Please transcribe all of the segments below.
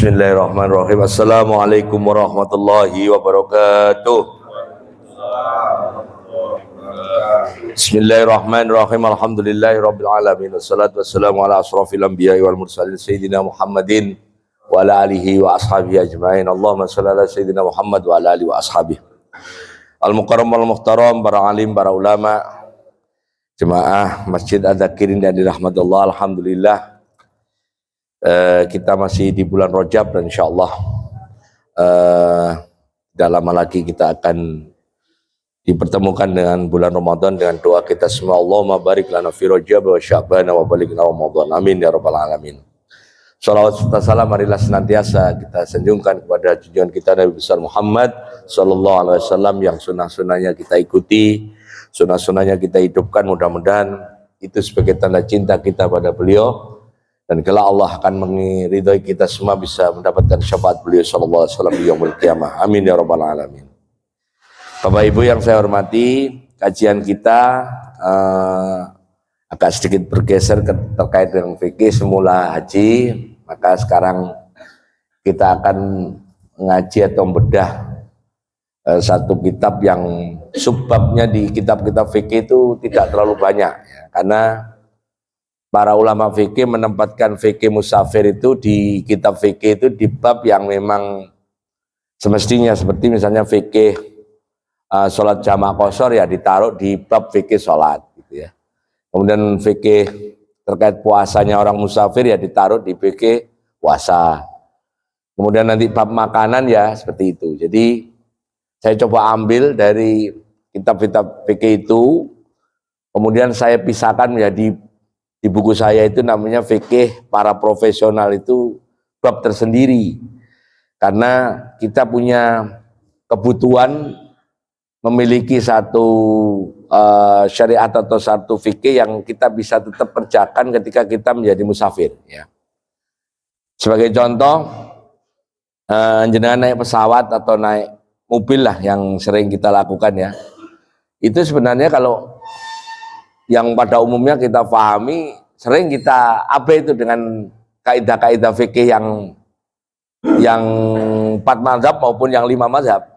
Bismillahirrahmanirrahim. Assalamualaikum warahmatullahi wabarakatuh. Bismillahirrahmanirrahim. Alhamdulillahirabbil alamin. Wassalatu wassalamu ala asrofil anbiya'i wal mursalin sayyidina Muhammadin wa ala alihi wa ashabihi ajmain. Allahumma shalli ala sayyidina Muhammad wa ala alihi wa ashabihi. Al-mukarram wal muhtaram, para alim, para ulama, jemaah Masjid Adz-Dzakirin yang dirahmati Allah. Alhamdulillah, kita masih di bulan Rajab dan insyaallah tidak lama lagi kita akan dipertemukan dengan bulan Ramadan dengan doa kita semua. Allahumma barik lana fi Rajab wa Sya'ban wa balighna Ramadan. Amin ya rabbal alamin. Shalawat serta salam marilah senantiasa kita sanjungkan kepada junjungan kita Nabi besar Muhammad sallallahu alaihi wasallam yang sunnah-sunnahnya kita ikuti, sunnah-sunnahnya kita hidupkan. Mudah-mudahan itu sebagai tanda cinta kita pada beliau, dan kelak Allah akan meridhai kita semua bisa mendapatkan syafaat beliau sallallahu alaihi wasallam di yaumul qiyamah. Amin ya rabbal alamin. Bapak Ibu yang saya hormati, kajian kita agak sedikit bergeser terkait dengan fikih. Semula haji, maka sekarang kita akan mengaji atau membedah satu kitab yang subbabnya di kitab-kitab fikih itu tidak terlalu banyak ya, karena para ulama fikih menempatkan fikih musafir itu di kitab fikih itu di bab yang memang semestinya, seperti misalnya fikih sholat jamaah qashar ya ditaruh di bab fikih sholat gitu ya. Kemudian fikih terkait puasanya orang musafir ya ditaruh di fikih puasa. Kemudian nanti bab makanan ya seperti itu. Jadi saya coba ambil dari kitab-kitab fikih itu, kemudian saya pisahkan menjadi di buku saya itu namanya fikih para profesional, itu bab tersendiri. Karena kita punya kebutuhan memiliki satu syariat atau satu fikih yang kita bisa tetap kerjakan ketika kita menjadi musafir ya. Sebagai contoh, jenengan naik pesawat atau naik mobil lah yang sering kita lakukan ya. Itu sebenarnya kalau yang pada umumnya kita pahami, sering kita abai itu dengan kaidah-kaidah fikih yang 4 mazhab maupun yang 5 mazhab.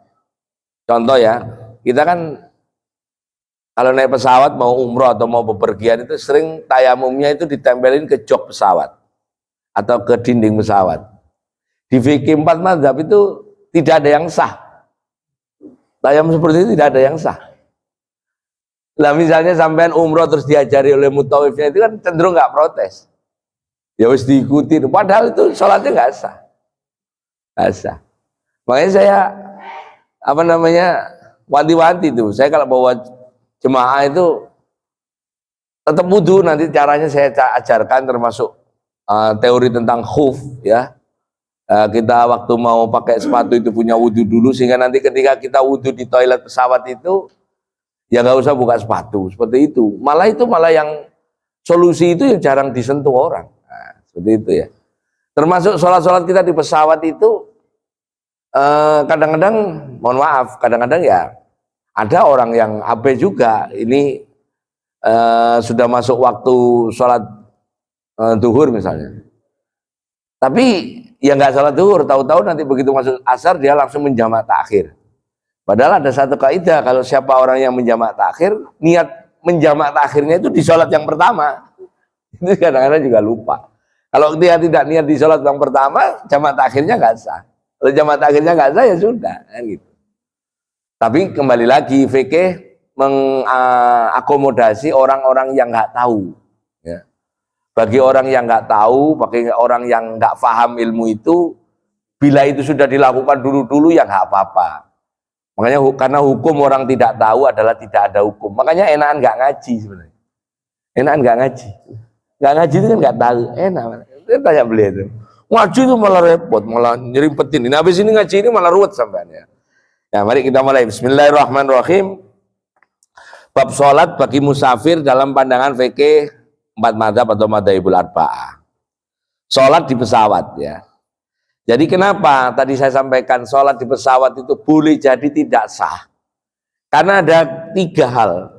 Contoh ya, kita kan kalau naik pesawat mau umroh atau mau bepergian itu sering tayamumnya itu ditempelin ke jok pesawat atau ke dinding pesawat. Di fikih 4 mazhab itu tidak ada yang sah. Tayamum seperti itu tidak ada yang sah. Lah misalnya sampean umroh terus diajari oleh mutawifnya itu kan cenderung nggak protes. Ya harus diikuti. Padahal itu sholatnya nggak sah. Nggak sah. Makanya saya wanti-wanti itu. Saya kalau bawa jemaah itu tetap wudu, nanti caranya saya ajarkan termasuk teori tentang khuf ya. Kita waktu mau pakai sepatu itu punya wudu dulu, sehingga nanti ketika kita wudu di toilet pesawat itu ya nggak usah buka sepatu seperti itu. Malah yang solusi itu yang jarang disentuh orang. Nah, seperti itu ya. Termasuk sholat-sholat kita di pesawat itu kadang-kadang, mohon maaf, kadang-kadang ya ada orang yang abai juga. Ini sudah masuk waktu sholat duhur misalnya, tapi ya nggak sholat duhur, tahu-tahu nanti begitu masuk asar dia langsung menjamak takhir. Padahal ada satu kaidah, kalau siapa orang yang menjamak takhir, niat menjamak takhirnya itu di sholat yang pertama. Itu kadang-kadang juga lupa. Kalau dia tidak niat di sholat yang pertama, jamak takhirnya nggak sah. Kalau jamak takhirnya nggak sah ya sudah, kan gitu. Tapi kembali lagi, fikih mengakomodasi orang-orang yang nggak tahu. Ya. Bagi orang yang nggak tahu, bagi orang yang nggak paham ilmu itu, bila itu sudah dilakukan dulu-dulu ya nggak apa-apa. Makanya karena hukum orang tidak tahu adalah tidak ada hukum. Makanya enakan nggak ngaji sebenarnya. Enakan nggak ngaji. Nggak ngaji itu kan nggak tahu. Enak. Saya tanya beliau itu. Ngaji itu malah repot, malah nyerimpetin. Ini habis ini ngaji ini malah ruwet sampeannya. Ya, mari kita mulai. Bismillahirrahmanirrahim. Bab sholat bagi musafir dalam pandangan fikih 4 mazhab atau madzhabul arba'ah. Sholat di pesawat ya. Jadi kenapa tadi saya sampaikan sholat di pesawat itu boleh jadi tidak sah? Karena ada 3 hal.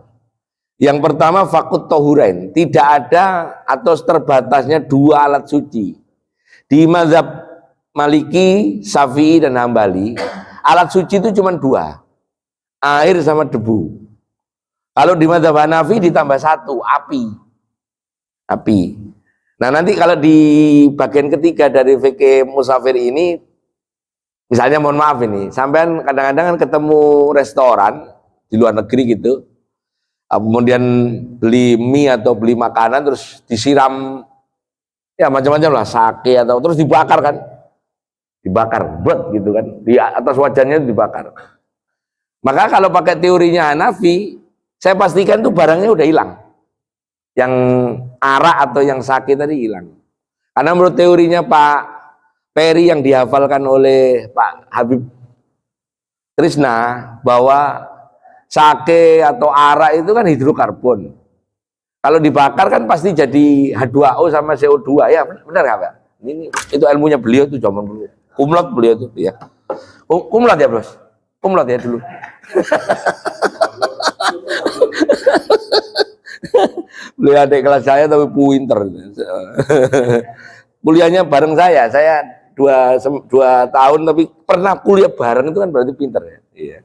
Yang pertama fakut tohurain, tidak ada atau terbatasnya 2 alat suci. Di mazhab Maliki, Syafi'i dan Hambali, alat suci itu cuma dua, air sama debu. Kalau di mazhab Hanafi ditambah satu, api. Nah nanti kalau di bagian ketiga dari fikih musafir ini, misalnya mohon maaf ini, sampean kadang-kadang kan ketemu restoran di luar negeri gitu, kemudian beli mie atau beli makanan terus disiram ya macam-macam lah, sake atau terus dibakar kan, buat gitu kan, di atas wajannya dibakar. Maka kalau pakai teorinya Hanafi, saya pastikan tuh barangnya udah hilang, yang arak atau yang sake tadi hilang. Karena menurut teorinya Pak Peri yang dihafalkan oleh Pak Habib Trisna, bahwa sake atau arak itu kan hidrokarbon. Kalau dibakar kan pasti jadi H2O sama CO2 ya, benar nggak Pak? Ini itu ilmunya beliau tuh zaman dulu. Kumlot beliau tuh ya. Kumlot ya bos, kumlot ya dulu. Beliau adik kelas saya tapi pinter. Kuliahnya bareng saya 2 tahun tapi pernah kuliah bareng, itu kan berarti pinter ya. Iya.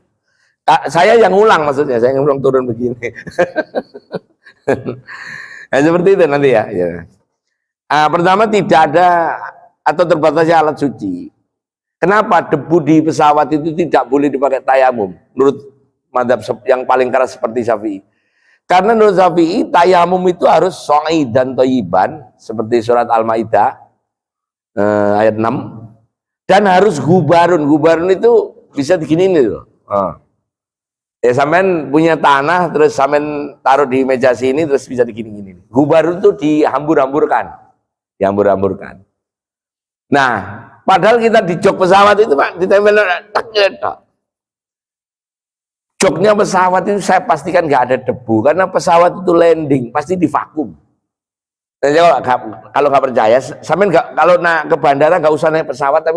Saya yang ulang maksudnya, saya yang ulang turun begini. Nah, seperti itu nanti ya. Pertama tidak ada atau terbatasnya alat suci. Kenapa debu di pesawat itu tidak boleh dipakai tayamum? Menurut mazhab yang paling keras seperti Syafi'i. Karena menurut Syafi'i tayamum itu harus dan thayyiban seperti surat Al-Maidah ayat 6, dan harus gubarun. Gubarun itu bisa diginiin loh. Ya sampean punya tanah terus sampean taruh di meja sini terus bisa digini-gini. Gubarun itu dihambur-hamburkan. Nah, padahal kita di jok pesawat itu Pak ditempel tak. Joknya pesawat itu saya pastikan nggak ada debu karena pesawat itu landing pasti di vakum. Kalau nggak percaya, sampean kalau ke bandara nggak usah naik pesawat tapi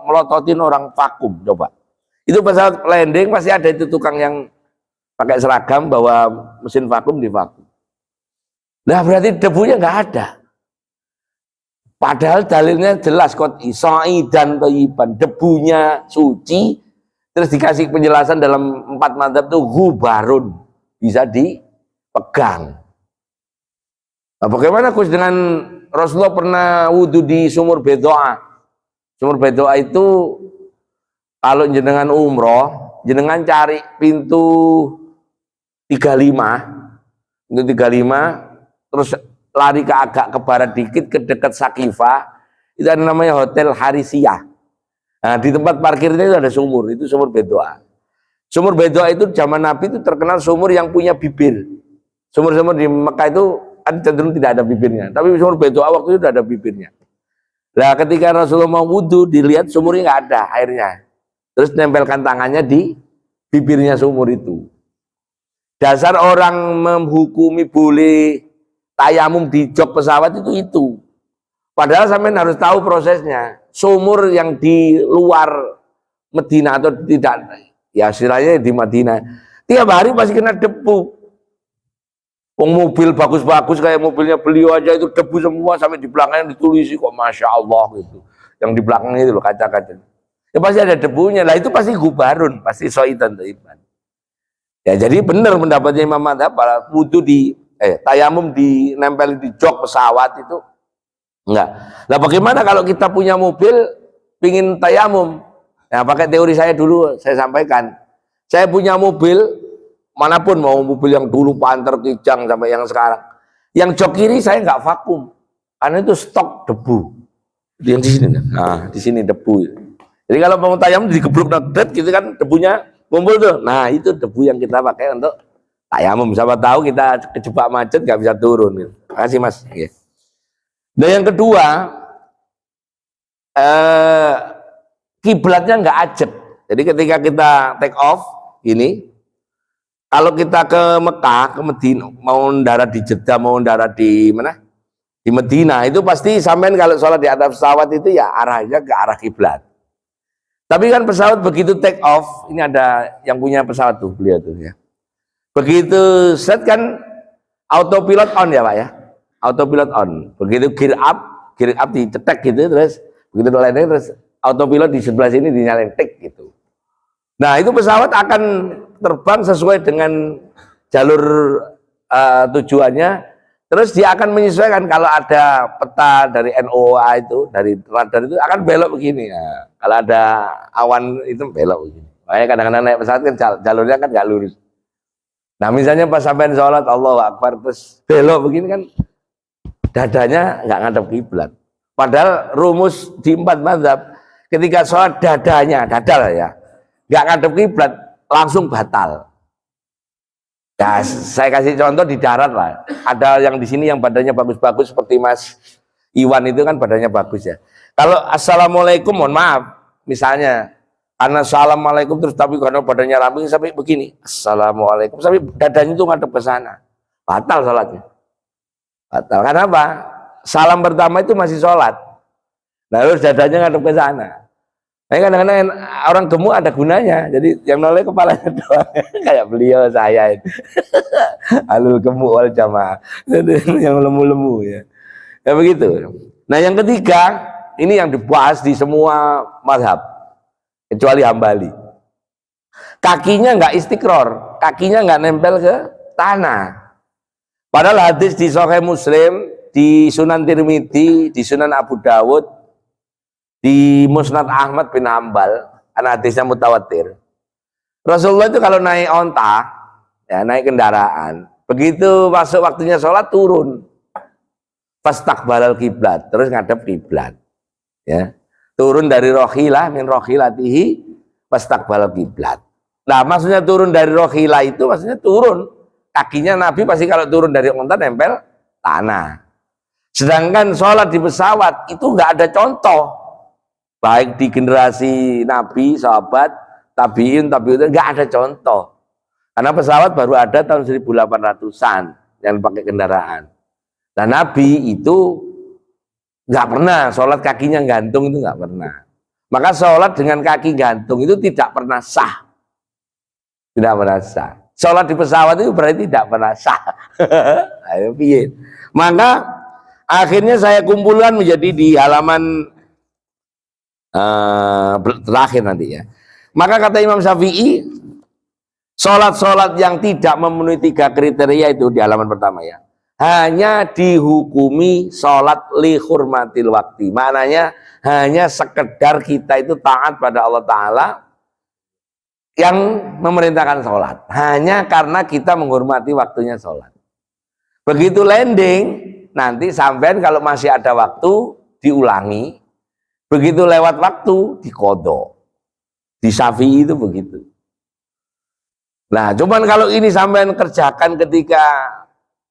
melototin orang vakum coba. Itu pesawat landing pasti ada itu tukang yang pakai seragam bawa mesin vakum di vakum. Nah berarti debunya nggak ada. Padahal dalilnya jelas kok dan thayyiban, debunya suci. Terus dikasih penjelasan dalam 4 mazhab itu gubarun, bisa dipegang. Nah, bagaimana Gus dengan Rasulullah pernah wudhu di sumur Bedoa? Sumur Bedoa itu kalau jenengan umroh, jenengan cari pintu 35, terus lari agak ke barat dikit ke dekat Sakifah, itu ada namanya Hotel Harisiyah. Nah, di tempat parkirnya itu ada sumur, itu sumur Bedoa. Sumur Bedoa itu zaman Nabi itu terkenal sumur yang punya bibir. Sumur-sumur di Mekah itu kan cenderung tidak ada bibirnya, tapi sumur Bedoa waktu itu ada bibirnya. Nah, ketika Rasulullah mau wudhu, dilihat sumurnya nggak ada airnya. Terus nempelkan tangannya di bibirnya sumur itu. Dasar orang menghukumi boleh tayamum di jok pesawat itu. Padahal sampean harus tahu prosesnya. Sumur yang di luar Medina atau tidak, ya istilahnya di Madinah, tiap hari pasti kena debu. Mobil bagus-bagus kayak mobilnya beliau aja itu debu semua, sampai di belakangnya ditulisi kok Masya Allah gitu. Yang di belakangnya itu loh kaca-kaca. Ya pasti ada debunya. Lah itu pasti gubarun, pasti dan thayyiban. Ya jadi benar pendapatnya Imam Madzhab, para wudu tayamum nempel di jok pesawat itu enggak. Nah bagaimana kalau kita punya mobil pingin tayamum? Nah pakai teori saya dulu saya sampaikan. Saya punya mobil manapun, mau mobil yang dulu Panther, Kijang sampai yang sekarang. Yang jok kiri saya nggak vakum karena itu stok debu. Yang di sini, nah di sini debu. Jadi kalau mau tayamum digeblok nadet gitu kan debunya kumpul tuh. Nah itu debu yang kita pakai untuk tayamum. Siapa tahu kita kejebak macet nggak bisa turun. Gitu. Makasih Mas. Yeah. Dan yang kedua, kiblatnya nggak ajeb. Jadi ketika kita take off ini, kalau kita ke Mekah, ke Medina, mau mendarat di Jeddah, mau mendarat di mana? Di Medina, itu pasti sampean kalau sholat di atas pesawat itu ya arahnya ke arah kiblat. Tapi kan pesawat begitu take off, ini ada yang punya pesawat tuh, beliau tuh ya. Begitu set kan autopilot on ya Pak ya. Autopilot on, begitu gear up dicetek gitu, terus begitu landing terus autopilot di sebelah sini dinyalain tik gitu. Nah itu pesawat akan terbang sesuai dengan jalur tujuannya, terus dia akan menyesuaikan kalau ada peta dari NOAA itu, dari radar itu akan belok begini. Nah, kalau ada awan itu belok begini. Makanya kadang-kadang naik pesawat kan jalurnya kan nggak lurus. Nah misalnya pas sampai sholat Allahu Akbar terus belok begini kan dadanya nggak ngadep kiblat. Padahal rumus di 4 mazhab ketika sholat dadanya dadal ya nggak ngadep kiblat langsung batal. Ya, saya kasih contoh di darat lah. Ada yang di sini yang badannya bagus-bagus seperti Mas Iwan itu kan badannya bagus ya. Kalau assalamualaikum, mohon maaf, misalnya karena assalamualaikum terus tapi karena badannya ramping sampai begini, assalamualaikum sampai dadanya itu ngadep ke sana, batal sholatnya. Batal. Karena apa? Salam pertama itu masih sholat. Lalu dadanya ngadep ke sana. Nah, kadang-kadang orang gemuk ada gunanya, jadi yang noleh kepalanya doang, kayak beliau saya itu. Alul gemuk wal jamaah, yang lemu-lemu ya. Ya begitu. Nah yang ketiga, ini yang dibahas di semua mazhab, kecuali Hambali. Kakinya nggak istiqror, kakinya nggak nempel ke tanah. Padahal hadis di Sahih Muslim, di Sunan Tirmidzi, di Sunan Abu Dawud, di Musnad Ahmad bin Hambal, karena hadisnya mutawatir. Rasulullah itu kalau naik onta, ya naik kendaraan, begitu masuk waktunya sholat turun, fastaqbalal kiblat, terus ngadep kiblat, ya turun dari rohilah min rohilatihi fastaqbalal kiblat. Nah maksudnya turun dari rohilah itu maksudnya turun kakinya Nabi pasti kalau turun dari onta nempel tanah. Sedangkan sholat di pesawat itu nggak ada contoh. Baik di generasi Nabi, sahabat, tabiin nggak ada contoh. Karena pesawat baru ada tahun 1800-an yang pakai kendaraan. Nah Nabi itu nggak pernah sholat kakinya gantung, itu nggak pernah. Maka sholat dengan kaki gantung itu tidak pernah sah. Tidak pernah sah. Sholat di pesawat itu berarti tidak pernah sah. Ayo piye. Maka akhirnya saya kumpulkan menjadi di halaman terakhir nanti ya. Maka kata Imam Syafi'i, sholat-sholat yang tidak memenuhi 3 kriteria itu di halaman pertama ya, hanya dihukumi sholat li hurmatil wakti. Maknanya hanya sekedar kita itu taat pada Allah Ta'ala yang memerintahkan sholat, hanya karena kita menghormati waktunya sholat. Begitu landing nanti sampean kalau masih ada waktu diulangi. Begitu lewat waktu dikodok. Di Syafi'i itu begitu. Nah, cuman kalau ini sampean kerjakan ketika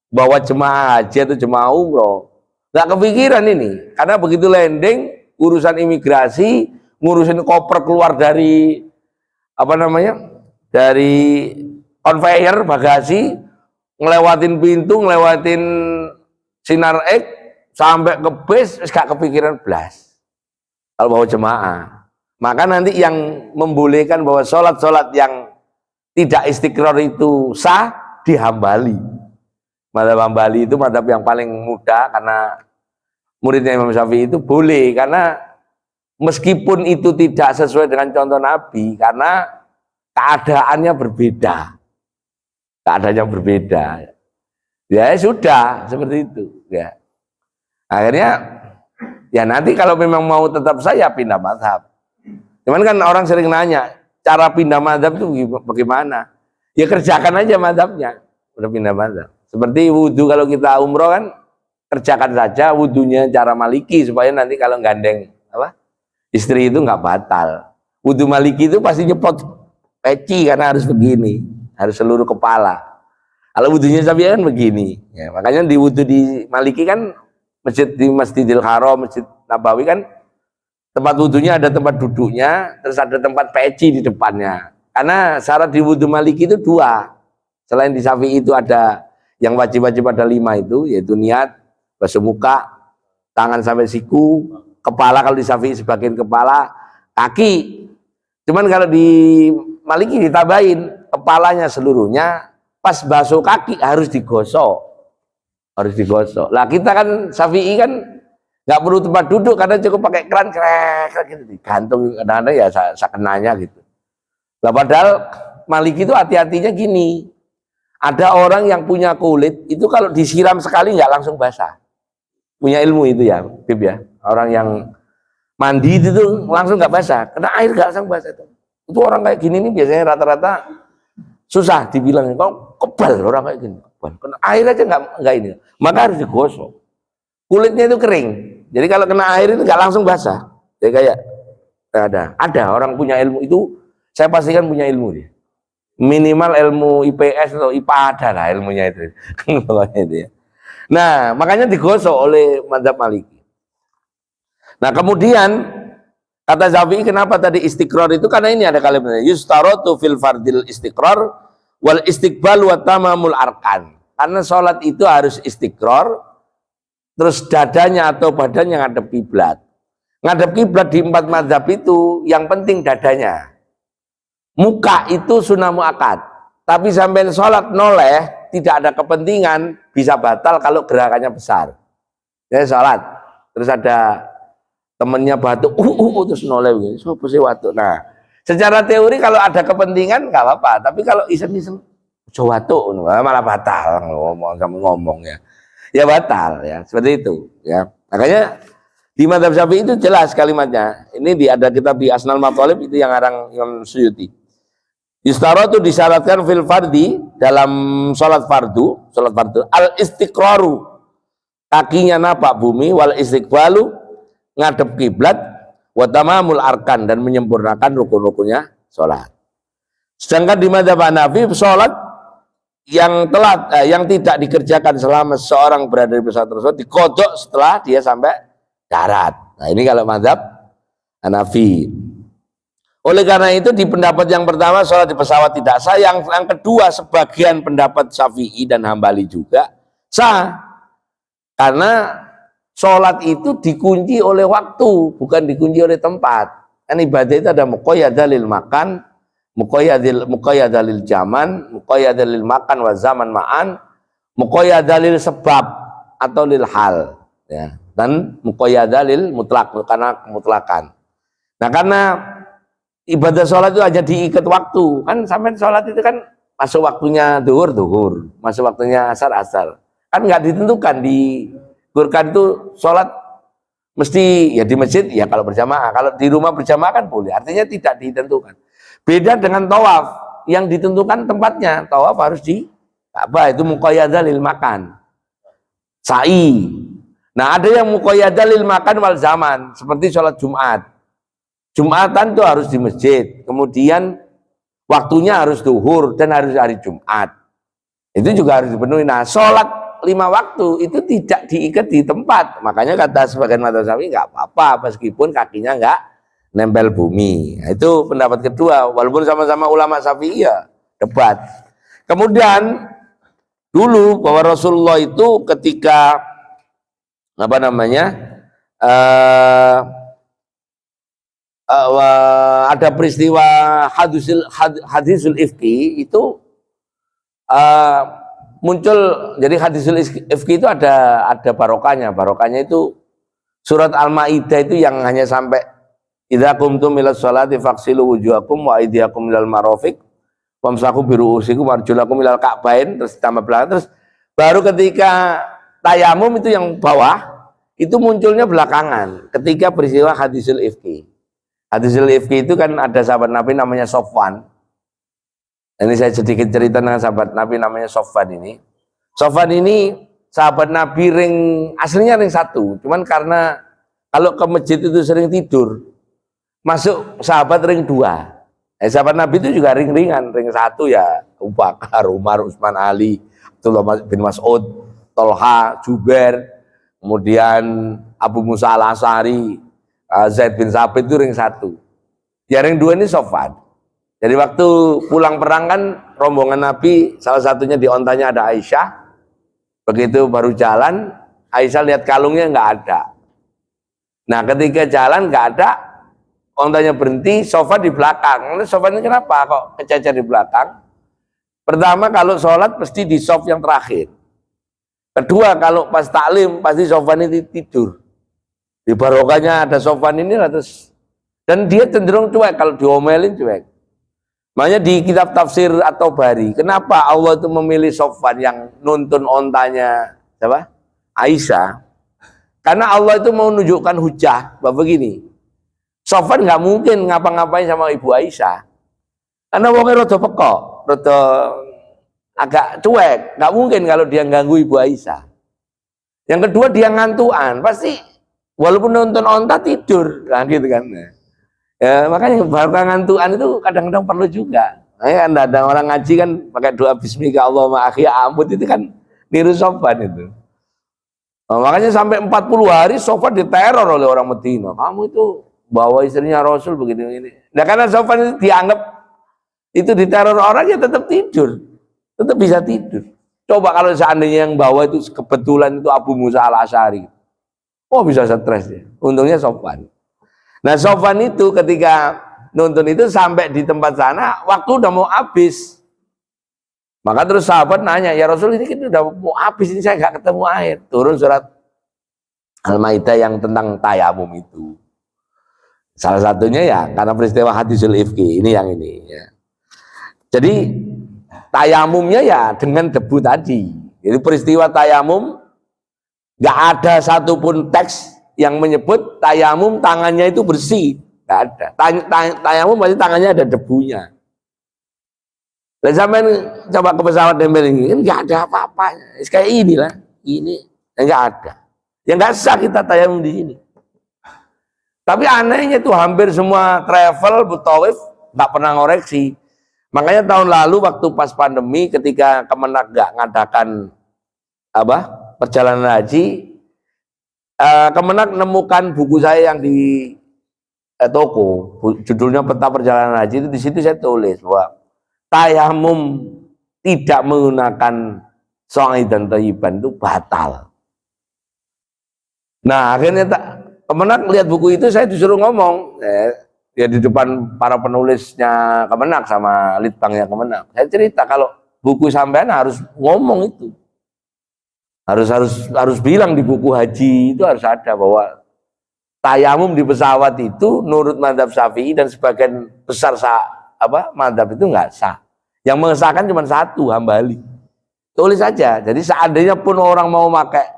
bawa jemaah haji atau jemaah umroh, nggak kepikiran ini. Karena begitu landing, urusan imigrasi, ngurusin koper keluar dari apa namanya? Dari conveyor bagasi, ngelewatin pintu, ngelewatin sinar X sampai ke base, gak kepikiran blas. Kalau bawa jemaah, maka nanti yang membolehkan bahwa sholat-sholat yang tidak istiqror itu sah di Hambali. Mazhab Hambali itu mazhab yang paling mudah karena muridnya Imam Syafi'i itu boleh, karena meskipun itu tidak sesuai dengan contoh Nabi, karena keadaannya berbeda, keadaannya berbeda. Ya sudah seperti itu. Ya akhirnya. Ya nanti kalau memang mau tetap saya pindah mazhab. Cuman kan orang sering nanya, cara pindah mazhab itu bagaimana? Ya kerjakan aja mazhabnya, udah pindah mazhab. Seperti wudhu kalau kita umroh kan, kerjakan saja wudhunya cara Maliki supaya nanti kalau gandeng apa istri itu nggak batal. Wudhu Maliki itu pasti nyepot peci karena harus begini, harus seluruh kepala. Kalau wudhunya Syafi'i kan begini. Ya, makanya di wudhu di Maliki kan di Masjidil Haram, Masjid Nabawi kan tempat wudhunya ada tempat duduknya, terus ada tempat peci di depannya. Karena syarat di wudhu Maliki itu 2. Selain di Syafi'i itu ada yang wajib-wajib ada 5 itu, yaitu niat, basuh muka, tangan sampai siku, kepala kalau di Syafi'i sebagian kepala, kaki. Cuman kalau di Maliki ditambahin kepalanya seluruhnya, pas basuh kaki harus digosok. Harus digosok. Lah kita kan Syafi'i kan nggak perlu tempat duduk karena cukup pakai keran krek gitu digantung kadang-kadang ya sakenanya gitu. Nah, padahal Maliki itu hati-hatinya gini, ada orang yang punya kulit itu kalau disiram sekali nggak langsung basah, punya ilmu itu ya Bib ya, orang yang mandi itu tuh langsung nggak basah karena air nggak langsung basah itu orang kayak gini nih biasanya rata-rata susah dibilang kok kebal orang kayak gini kebal karena air aja nggak ini, maka harus digosok kulitnya itu kering, jadi kalau kena air itu nggak langsung basah, jadi kayak ada orang punya ilmu itu, saya pastikan punya ilmu dia, minimal ilmu IPS atau IPA ada lah ilmunya itu. Ya. Nah makanya digosok oleh mazhab Maliki. Nah kemudian kata Syafi'i kenapa tadi istiqrar itu, karena ini ada kalimatnya yustaratu fil fardil istiqrar wal istiqbal wa tamamul arkan, karena sholat itu harus istiqrar terus dadanya atau badannya ngadep kiblat. Ngadep kiblat di 4 mazhab itu yang penting dadanya, muka itu sunnah muakkad, tapi sampai sholat noleh tidak ada kepentingan bisa batal kalau gerakannya besar. Ya sholat terus ada temennya batuk, terus noleh begini, so watuk. Nah, secara teori kalau ada kepentingan nggak apa-apa, tapi kalau iseng-iseng watuk malah batal ngomong ya batal ya, seperti itu ya. Makanya di mazhab Syafi'i itu jelas kalimatnya. Ini ada kitab di Asnal Mathalib itu yang ngarang Imam Suyuti. Yustaratu disyaratkan fil fardi dalam sholat fardu al istiqraru kakinya napak bumi wal istiqbalu ngadep kiblat wa tamamul arkan dan menyempurnakan rukun-rukunnya sholat. Sedangkan di mazhab Hanafi sholat yang telat yang tidak dikerjakan selama seorang berada di pesawat tersebut dikodok setelah dia sampai darat. Nah ini kalau mazhab Hanafi. Oleh karena itu di pendapat yang pertama sholat di pesawat tidak sah, yang kedua sebagian pendapat Syafi'i dan Hambali juga sah, karena sholat itu dikunci oleh waktu, bukan dikunci oleh tempat. Kan ibadah itu ada muqayyadah lil makan, muqayyadah lil zaman, muqayyadah lil makan wa zaman ma'an, muqayyadah lil sebab atau lil hal ya, dan muqayyadah lil mutlak karena kemutlakan. Nah karena ibadah sholat itu hanya diikat waktu, kan sampai sholat itu kan masuk waktunya duhur, masuk waktunya asar, kan nggak ditentukan di Quran itu sholat mesti ya di masjid ya kalau berjamaah, kalau di rumah berjamaah kan boleh, artinya tidak ditentukan. Beda dengan tawaf yang ditentukan tempatnya, tawaf harus di Ka'bah, itu muqayyadah lil makan, sa'i. Nah ada yang muqayyadah lil makan wal zaman, seperti sholat Jumatan itu harus di masjid, kemudian waktunya harus duhur dan harus hari Jumat, itu juga harus dipenuhi. Nah sholat 5 waktu itu tidak diikat di tempat, makanya kata sebagian mazhab Syafi'i nggak apa-apa meskipun kakinya nggak nempel bumi. Nah, itu pendapat kedua, walaupun sama-sama ulama Syafi'i ya debat. Kemudian dulu bahwa Rasulullah itu ketika ada peristiwa hadisul ifki itu muncul, jadi hadisul ifki itu ada barokahnya itu surat Al-Maidah itu yang hanya sampai idza qumtum ila sholati faghsilu wujuhakum wa aydiyakum ilal marafiq wamsahu biru'usikum warjulakum ilal ka'bain, terus tambah belakang, terus baru ketika tayamum itu yang bawah itu munculnya belakangan ketika peristiwa hadisul ifki. Hadisul ifki itu kan ada sahabat Nabi namanya Sofwan. Ini saya sedikit cerita dengan sahabat Nabi namanya Sofwan ini. Sofwan ini sahabat Nabi aslinya ring 1, cuman karena kalau ke masjid itu sering tidur, masuk sahabat ring 2. Sahabat Nabi itu juga ring-ringan, ring 1 ya Abu Bakar, Umar, Utsman, Ali, Abdullah bin Mas'ud, Tolha, Jubair, kemudian Abu Musa al-Asy'ari, Zaid bin Sabit itu ring 1. Ya ring 2 ini Sofwan. Jadi waktu pulang perang kan rombongan Nabi, salah satunya di ontanya ada Aisyah. Begitu baru jalan, Aisyah lihat kalungnya nggak ada. Nah ketika jalan nggak ada, ontanya berhenti, Sofwan di belakang. Sofwan ini kenapa kok kececer di belakang? Pertama kalau sholat pasti di sof yang terakhir. Kedua kalau pas taklim pasti Sofwan ini tidur. Di barokahnya ada Sofwan ini terus, dan dia cenderung cuek kalau diomelin cuek. Makanya di kitab tafsir atau bari, kenapa Allah itu memilih Sofwan yang nuntun ontanya siapa? Aisyah? Karena Allah itu mau menunjukkan hujah bahwa begini, Sofwan nggak mungkin ngapa-ngapain sama ibu Aisyah, karena wongnya rada pekok, rada agak cuek, nggak mungkin kalau dia ganggu ibu Aisyah. Yang kedua dia ngantuan, pasti walaupun nonton onta tidur, nah gitu kan. Ya, makanya barokah ngantuan itu kadang-kadang perlu juga. Nah, ada orang ngaji kan pakai doa bismika Allahumma akhi amut, itu kan niru Sofwan itu. Nah, makanya sampai 40 hari Sofwan diteror oleh orang Medina. Kamu itu bawa istrinya Rasul begini ini. Nah, karena Sofwan itu dianggap itu diteror orang, ya tetap tidur. Tetap bisa tidur. Coba kalau seandainya yang bawa itu kebetulan itu Abu Musa al-Asy'ari. Oh, bisa stres ya. Untungnya Sofwan. Nah, Sofwan itu ketika nonton itu sampai di tempat sana, waktu udah mau habis. Maka terus sahabat nanya, ya Rasul ini kita udah mau habis, ini saya nggak ketemu air. Turun surat Al-Maidah yang tentang tayamum itu. Salah satunya ya karena peristiwa hadisul ifki, ini yang ini. Ya. Jadi tayamumnya ya dengan debu tadi. Jadi peristiwa tayamum, nggak ada satupun teks yang menyebut tayamum tangannya itu bersih, nggak ada. Tayamum berarti tangannya ada debunya. Dan sampai coba ke pesawat nempel ini, nggak ada apa-apanya. Kayak inilah, ini nggak ada. Ya nggak sah kita tayamum di sini. Tapi anehnya tuh hampir semua travel Butawif nggak pernah ngoreksi. Makanya tahun lalu waktu pas pandemi, ketika Kemenak nggak ngadakan perjalanan haji, Kemenak nemukan buku saya yang di toko, judulnya Peta Perjalanan Haji. Itu di situ saya tulis bahwa tayamum tidak menggunakan sa'idan thayyiban itu batal. Nah, akhirnya Kemenak lihat buku itu, saya disuruh ngomong ya di depan para penulisnya Kemenak sama litbangnya Kemenak. Saya cerita kalau buku sampean harus ngomong itu. Harus bilang di buku haji itu harus ada bahwa tayamum di pesawat itu menurut mazhab Syafi'i dan sebagian besar mazhab itu nggak sah. Yang mengesahkan cuma satu, Hambali. Tulis saja. Jadi seandainya pun orang mau pakai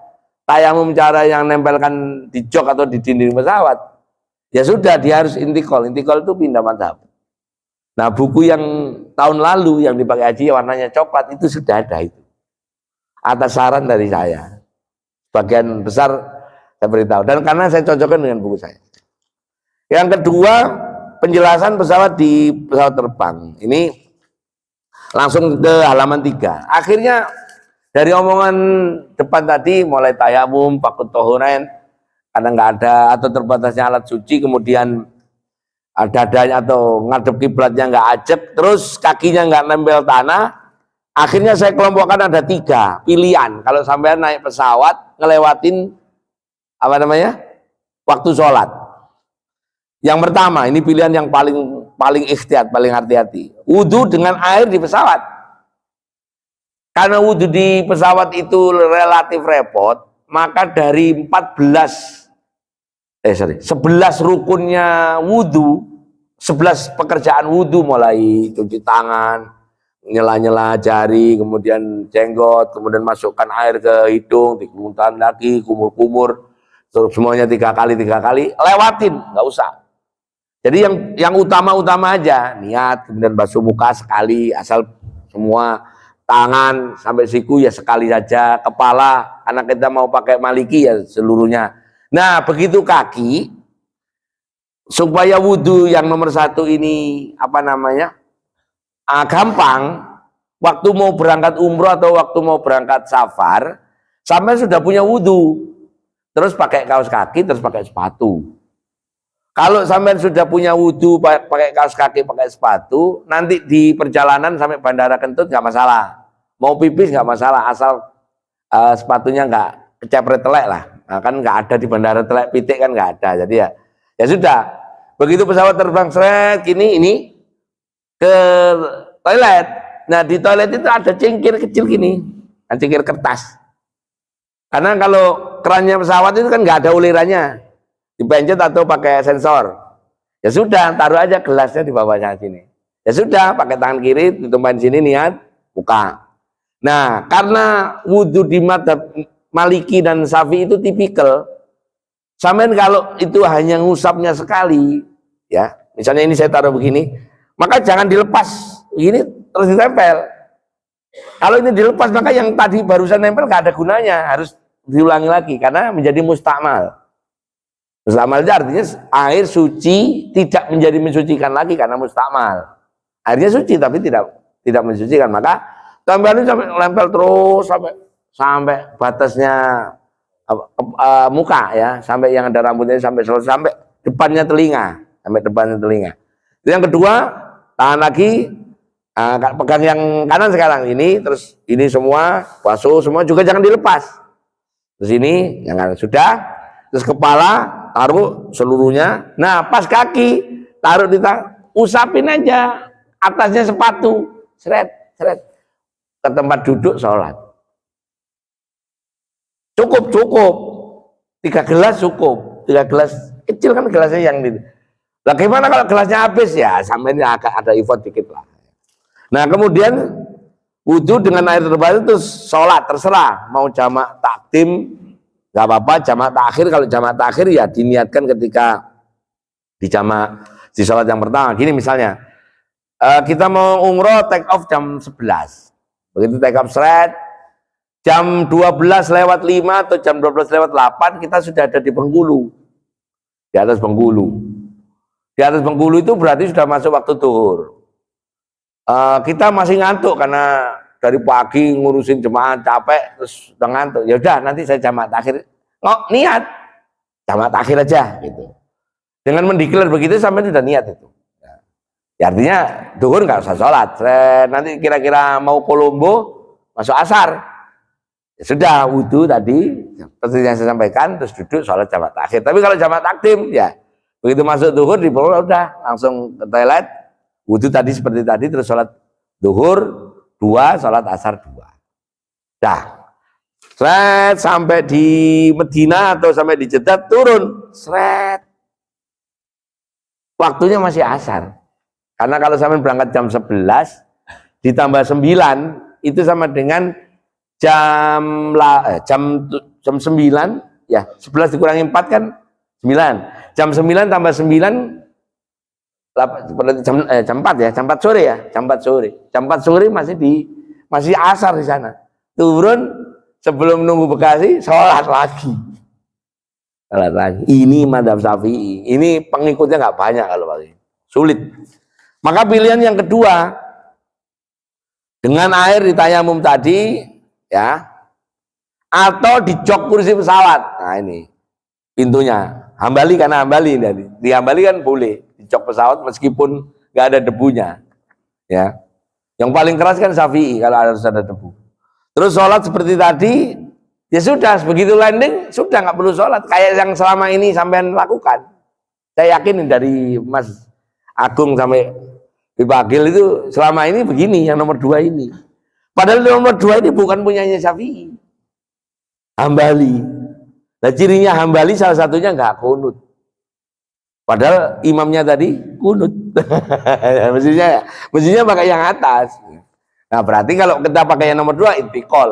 tayamum cara yang nempelkan di jok atau di dinding pesawat, ya sudah dia harus intikal. Intikal itu pindah mazhab. Nah, buku yang tahun lalu yang dipakai haji warnanya coklat itu sudah ada itu. Atas saran dari saya, bagian besar saya beritahu, dan karena saya cocokkan dengan buku saya. Yang kedua, penjelasan pesawat di pesawat terbang. Ini langsung ke halaman 3. Akhirnya dari omongan depan tadi, mulai tayamum, pakut tohunain, karena nggak ada atau terbatasnya alat suci, kemudian dadanya atau ngadep kiblatnya nggak ajeb, terus kakinya nggak nempel tanah. Akhirnya saya kelompokkan ada 3 pilihan. Kalau sampai naik pesawat ngelewatin waktu sholat. Yang pertama, ini pilihan yang paling ikhtiyat, paling hati-hati. Wudhu dengan air di pesawat. Karena wudhu di pesawat itu relatif repot, maka dari 11 rukunnya wudhu, 11 pekerjaan wudhu, mulai cuci tangan, nyela-nyela jari, kemudian jenggot, kemudian masukkan air ke hidung, dikuntan lagi, kumur-kumur, terus semuanya 3 kali, lewatin, nggak usah. Jadi yang utama-utama aja, niat, kemudian basuh muka sekali, asal semua, tangan sampai siku ya sekali saja, kepala, anak kita mau pakai maliki ya seluruhnya. Nah, begitu kaki, supaya wudhu yang nomor 1 ini gampang, waktu mau berangkat umroh atau waktu mau berangkat safar, sampai sudah punya wudhu, terus pakai kaos kaki, terus pakai sepatu. Kalau sampai sudah punya wudhu, pakai kaos kaki, pakai sepatu, nanti di perjalanan sampai Bandara Kentut nggak masalah. Mau pipis nggak masalah, asal sepatunya nggak kecepret telek lah. Nah, kan nggak ada di Bandara Telek pitik kan nggak ada. Jadi ya sudah. Begitu pesawat terbang seret ini ke toilet. Nah, di toilet itu ada cingkir kecil gini, cingkir kertas. Karena kalau kerannya pesawat itu kan nggak ada ulirannya. dipencet atau pakai sensor. Ya sudah, taruh aja gelasnya di bawahnya sini. Ya sudah, pakai tangan kiri ditumpahin sini, niat buka. Nah, karena wudhu di madzhab Maliki dan Syafi'i itu tipikal. Sampai kalau itu hanya ngusapnya sekali, ya, misalnya ini saya taruh begini, maka jangan dilepas, begini terus ditempel. Kalau ini dilepas, maka yang tadi barusan nempel nggak ada gunanya, harus diulangi lagi karena menjadi mustakmal. Mustakmal itu artinya air suci tidak menjadi mensucikan lagi karena mustakmal. Airnya suci tapi tidak mensucikan, maka tambahan sampai lempel terus sampai batasnya muka ya, sampai yang ada rambutnya sampai depannya telinga, sampai depannya telinga. Yang kedua, tahan lagi, pegang yang kanan sekarang ini, terus ini semua basuh semua juga jangan dilepas. Terus ini yang kanan sudah, terus kepala taruh seluruhnya. Nah, pas kaki taruh usapin aja atasnya sepatu, seret ke tempat duduk sholat. Cukup 3 gelas cukup, 3 gelas kecil kan gelasnya yang itu. Nah, gimana kalau gelasnya habis ya, sampai ini agak ada effort dikit lah. Nah, kemudian wudhu dengan air terbatas itu sholat terserah mau jamak takdim nggak apa-apa, jamak takhir. Kalau jamak takhir ya diniatkan ketika di sholat yang pertama. Gini misalnya, kita mau umroh take off jam 11, begitu take off seret, jam 12:05 atau jam 12:08 kita sudah ada di Bengkulu, di atas Bengkulu. Di atas Bengkulu itu berarti sudah masuk waktu zuhur. Kita masih ngantuk karena dari pagi ngurusin jemaah capek, terus udah ngantuk. Ya udah, nanti saya jamak takhir. Niat jamak takhir aja gitu. Dengan mendeklar begitu sampai sudah niat itu. Ya, artinya zuhur nggak usah sholat. Nanti kira-kira mau Kolombo masuk asar. Ya sudah, wudhu tadi seperti yang saya sampaikan, terus duduk sholat jamak takhir. Tapi kalau jamak takdim ya begitu masuk zuhur di bawah udah langsung ke toilet, wudhu tadi seperti tadi, terus sholat zuhur 2, sholat asar 2. Dah, seret sampai di Medina atau sampai di Jeddah turun, seret. Waktunya masih asar. Karena kalau sampai berangkat jam 11 ditambah 9 itu sama dengan jam 9 ya, 11 dikurangi 4 kan 9. Jam 9 tambah 9 jam 4 ya, jam 4 sore ya, jam 4 sore. Jam 4 sore masih asar di sana. Turun sebelum nunggu Bekasi, sholat lagi. Sholat lagi. Ini madzhab Syafi'i. Ini pengikutnya nggak banyak kalau pagi. Sulit. Maka pilihan yang kedua, dengan air di tayamum tadi ya, atau di jok kursi pesawat. Nah, ini pintunya. Hambali karena Hambali tadi. Di Hambali kan boleh di jok pesawat meskipun nggak ada debunya. Ya. Yang paling keras kan Syafi'i kalau harus ada debu. Terus sholat seperti tadi, ya sudah, begitu landing sudah nggak perlu sholat. Kayak yang selama ini sampean lakukan. Saya yakin dari Mas Agung sampai di Bagil itu selama ini begini, yang nomor 2 ini. Padahal nomor 2 ini bukan punyanya Syafi'i, Hambali. Nah, cirinya Hambali salah satunya nggak kunut. Padahal imamnya tadi kunut. mestinya pakai yang atas. Nah, berarti kalau kita pakai yang nomor 2 intikal,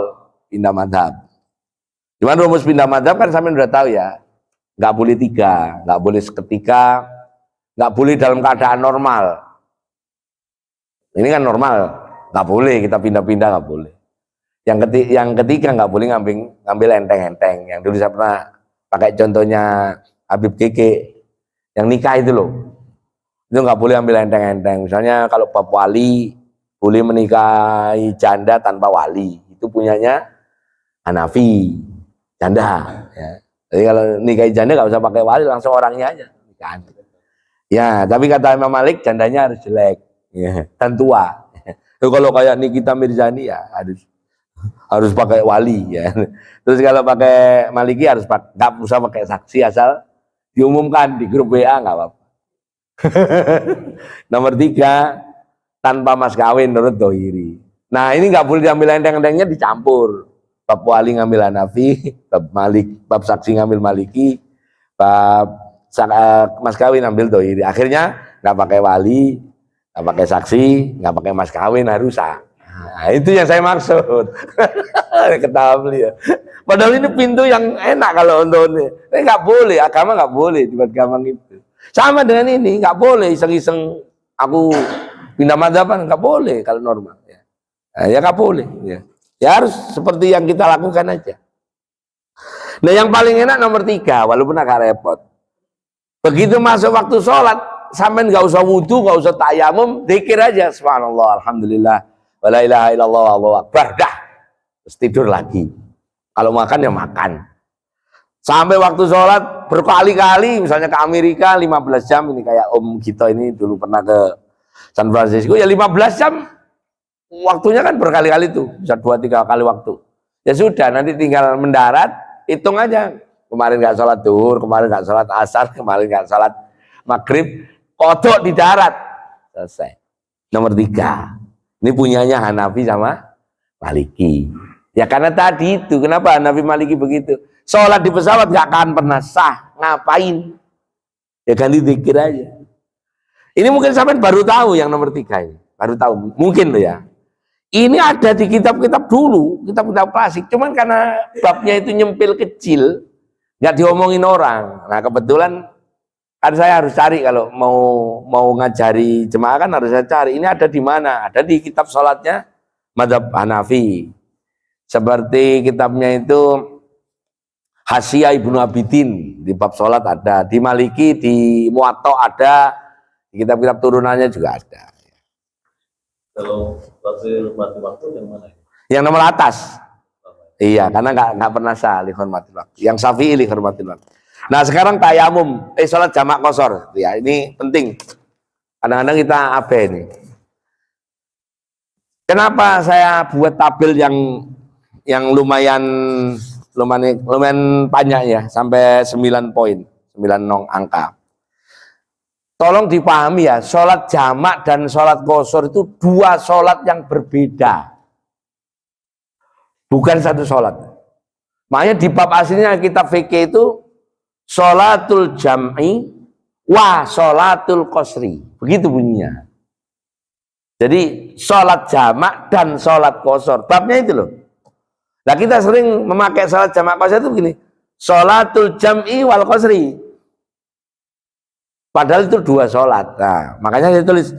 pindah madhab. Cuman rumus pindah madhab kan sampean udah tahu ya. Nggak boleh 3, nggak boleh seketika, nggak boleh dalam keadaan normal. Ini kan normal, nggak boleh kita pindah-pindah, nggak boleh. Yang ketiga nggak boleh ngambil enteng-enteng. Yang dulu saya pernah pakai contohnya Habib Keke yang nikah itu loh, itu nggak boleh ambil enteng-enteng. Misalnya kalau bab wali boleh menikahi janda tanpa wali, itu punyanya Hanafi, janda. Ya. Jadi kalau nikahi janda nggak usah pakai wali, langsung orangnya aja nikahan. Ya, tapi kata Imam Malik jandanya harus jelek, ya, dan tua. Kalau kayak Nikita Mirzani ya harus pakai wali ya. Terus kalau pakai Maliki harus nggak usah pakai saksi, asal diumumkan di grup WA nggak apa-apa. Nomor 3, tanpa mas kawin menurut Dohiri. Nah, ini nggak boleh diambil enteng-entengnya, dicampur. Bab wali ngambil Hanafi, bab saksi ngambil Maliki, bab mas kawin ambil doi. Akhirnya nggak pakai wali, nggak pakai saksi, nggak pakai mas kawin, harus sah. Nah, itu yang saya maksud. Ketawa beliau. Padahal ini pintu yang enak kalau untuk ini. Nggak boleh, agama nggak boleh dibuat gampang itu. Sama dengan ini, nggak boleh iseng-iseng aku pindah madzhaban, nggak boleh kalau normal. Ya nggak boleh. Ya harus seperti yang kita lakukan aja. Nah yang paling enak nomor 3, walaupun agak repot. Begitu masuk waktu sholat, sampai nggak usah wudhu, nggak usah tayamum, dzikir aja, subhanallah, alhamdulillah, wala ilaha illallah, Allahu akbar, dah. Terus tidur lagi. Kalau makan ya makan. Sampai waktu sholat berkali-kali, misalnya ke Amerika 15 jam, ini kayak Om Gito ini dulu pernah ke San Francisco, ya 15 jam, waktunya kan berkali-kali tuh, bisa 2-3 kali waktu. Ya sudah, nanti tinggal mendarat, hitung aja. Kemarin nggak sholat duhur, kemarin nggak sholat asar, kemarin nggak sholat maghrib, kodok di darat. Selesai. Nomor 3. Ini punyanya Hanafi sama Maliki. Ya karena tadi itu, kenapa Hanafi Maliki begitu? Sholat di pesawat nggak akan pernah sah. Ngapain? Ya ganti zikir aja. Ini mungkin sampai baru tahu yang nomor 3 ini. Baru tahu, mungkin loh ya. Ini ada di kitab-kitab dulu, kitab-kitab klasik. Cuman karena babnya itu nyempil kecil, nggak diomongin orang. Nah kebetulan kan saya harus cari kalau mau ngajari jemaah kan harus saya cari. Ini ada di mana? Ada di kitab sholatnya Madzhab Hanafi. Seperti kitabnya itu Hasyiah Ibnu Abidin, di bab sholat ada. Di Maliki, di Muwatta ada. Di kitab-kitab turunannya juga ada. Kalau waktu yang mana? Yang nomor atas. Iya, karena nggak pernah sah lihormatil waktu. Yang Syafi'i lihormatil waktu. Nah sekarang tayamum, sholat jamak qashar. Ya ini penting. Kadang-kadang kita abai ini. Kenapa saya buat tabel yang lumayan panjang ya, sampai 9 poin, 9 angka. Tolong dipahami ya, sholat jamak dan sholat qashar itu 2 sholat yang berbeda. Bukan satu sholat. Makanya di bab aslinya kitab fikih itu sholatul jam'i wa sholatul qasri. Begitu bunyinya. Jadi sholat jamak dan sholat qashar. Babnya itu loh. Nah kita sering memakai sholat jamak qashar itu begini. Sholatul jam'i wal qasri. Padahal itu 2 sholat. Nah, makanya saya tulis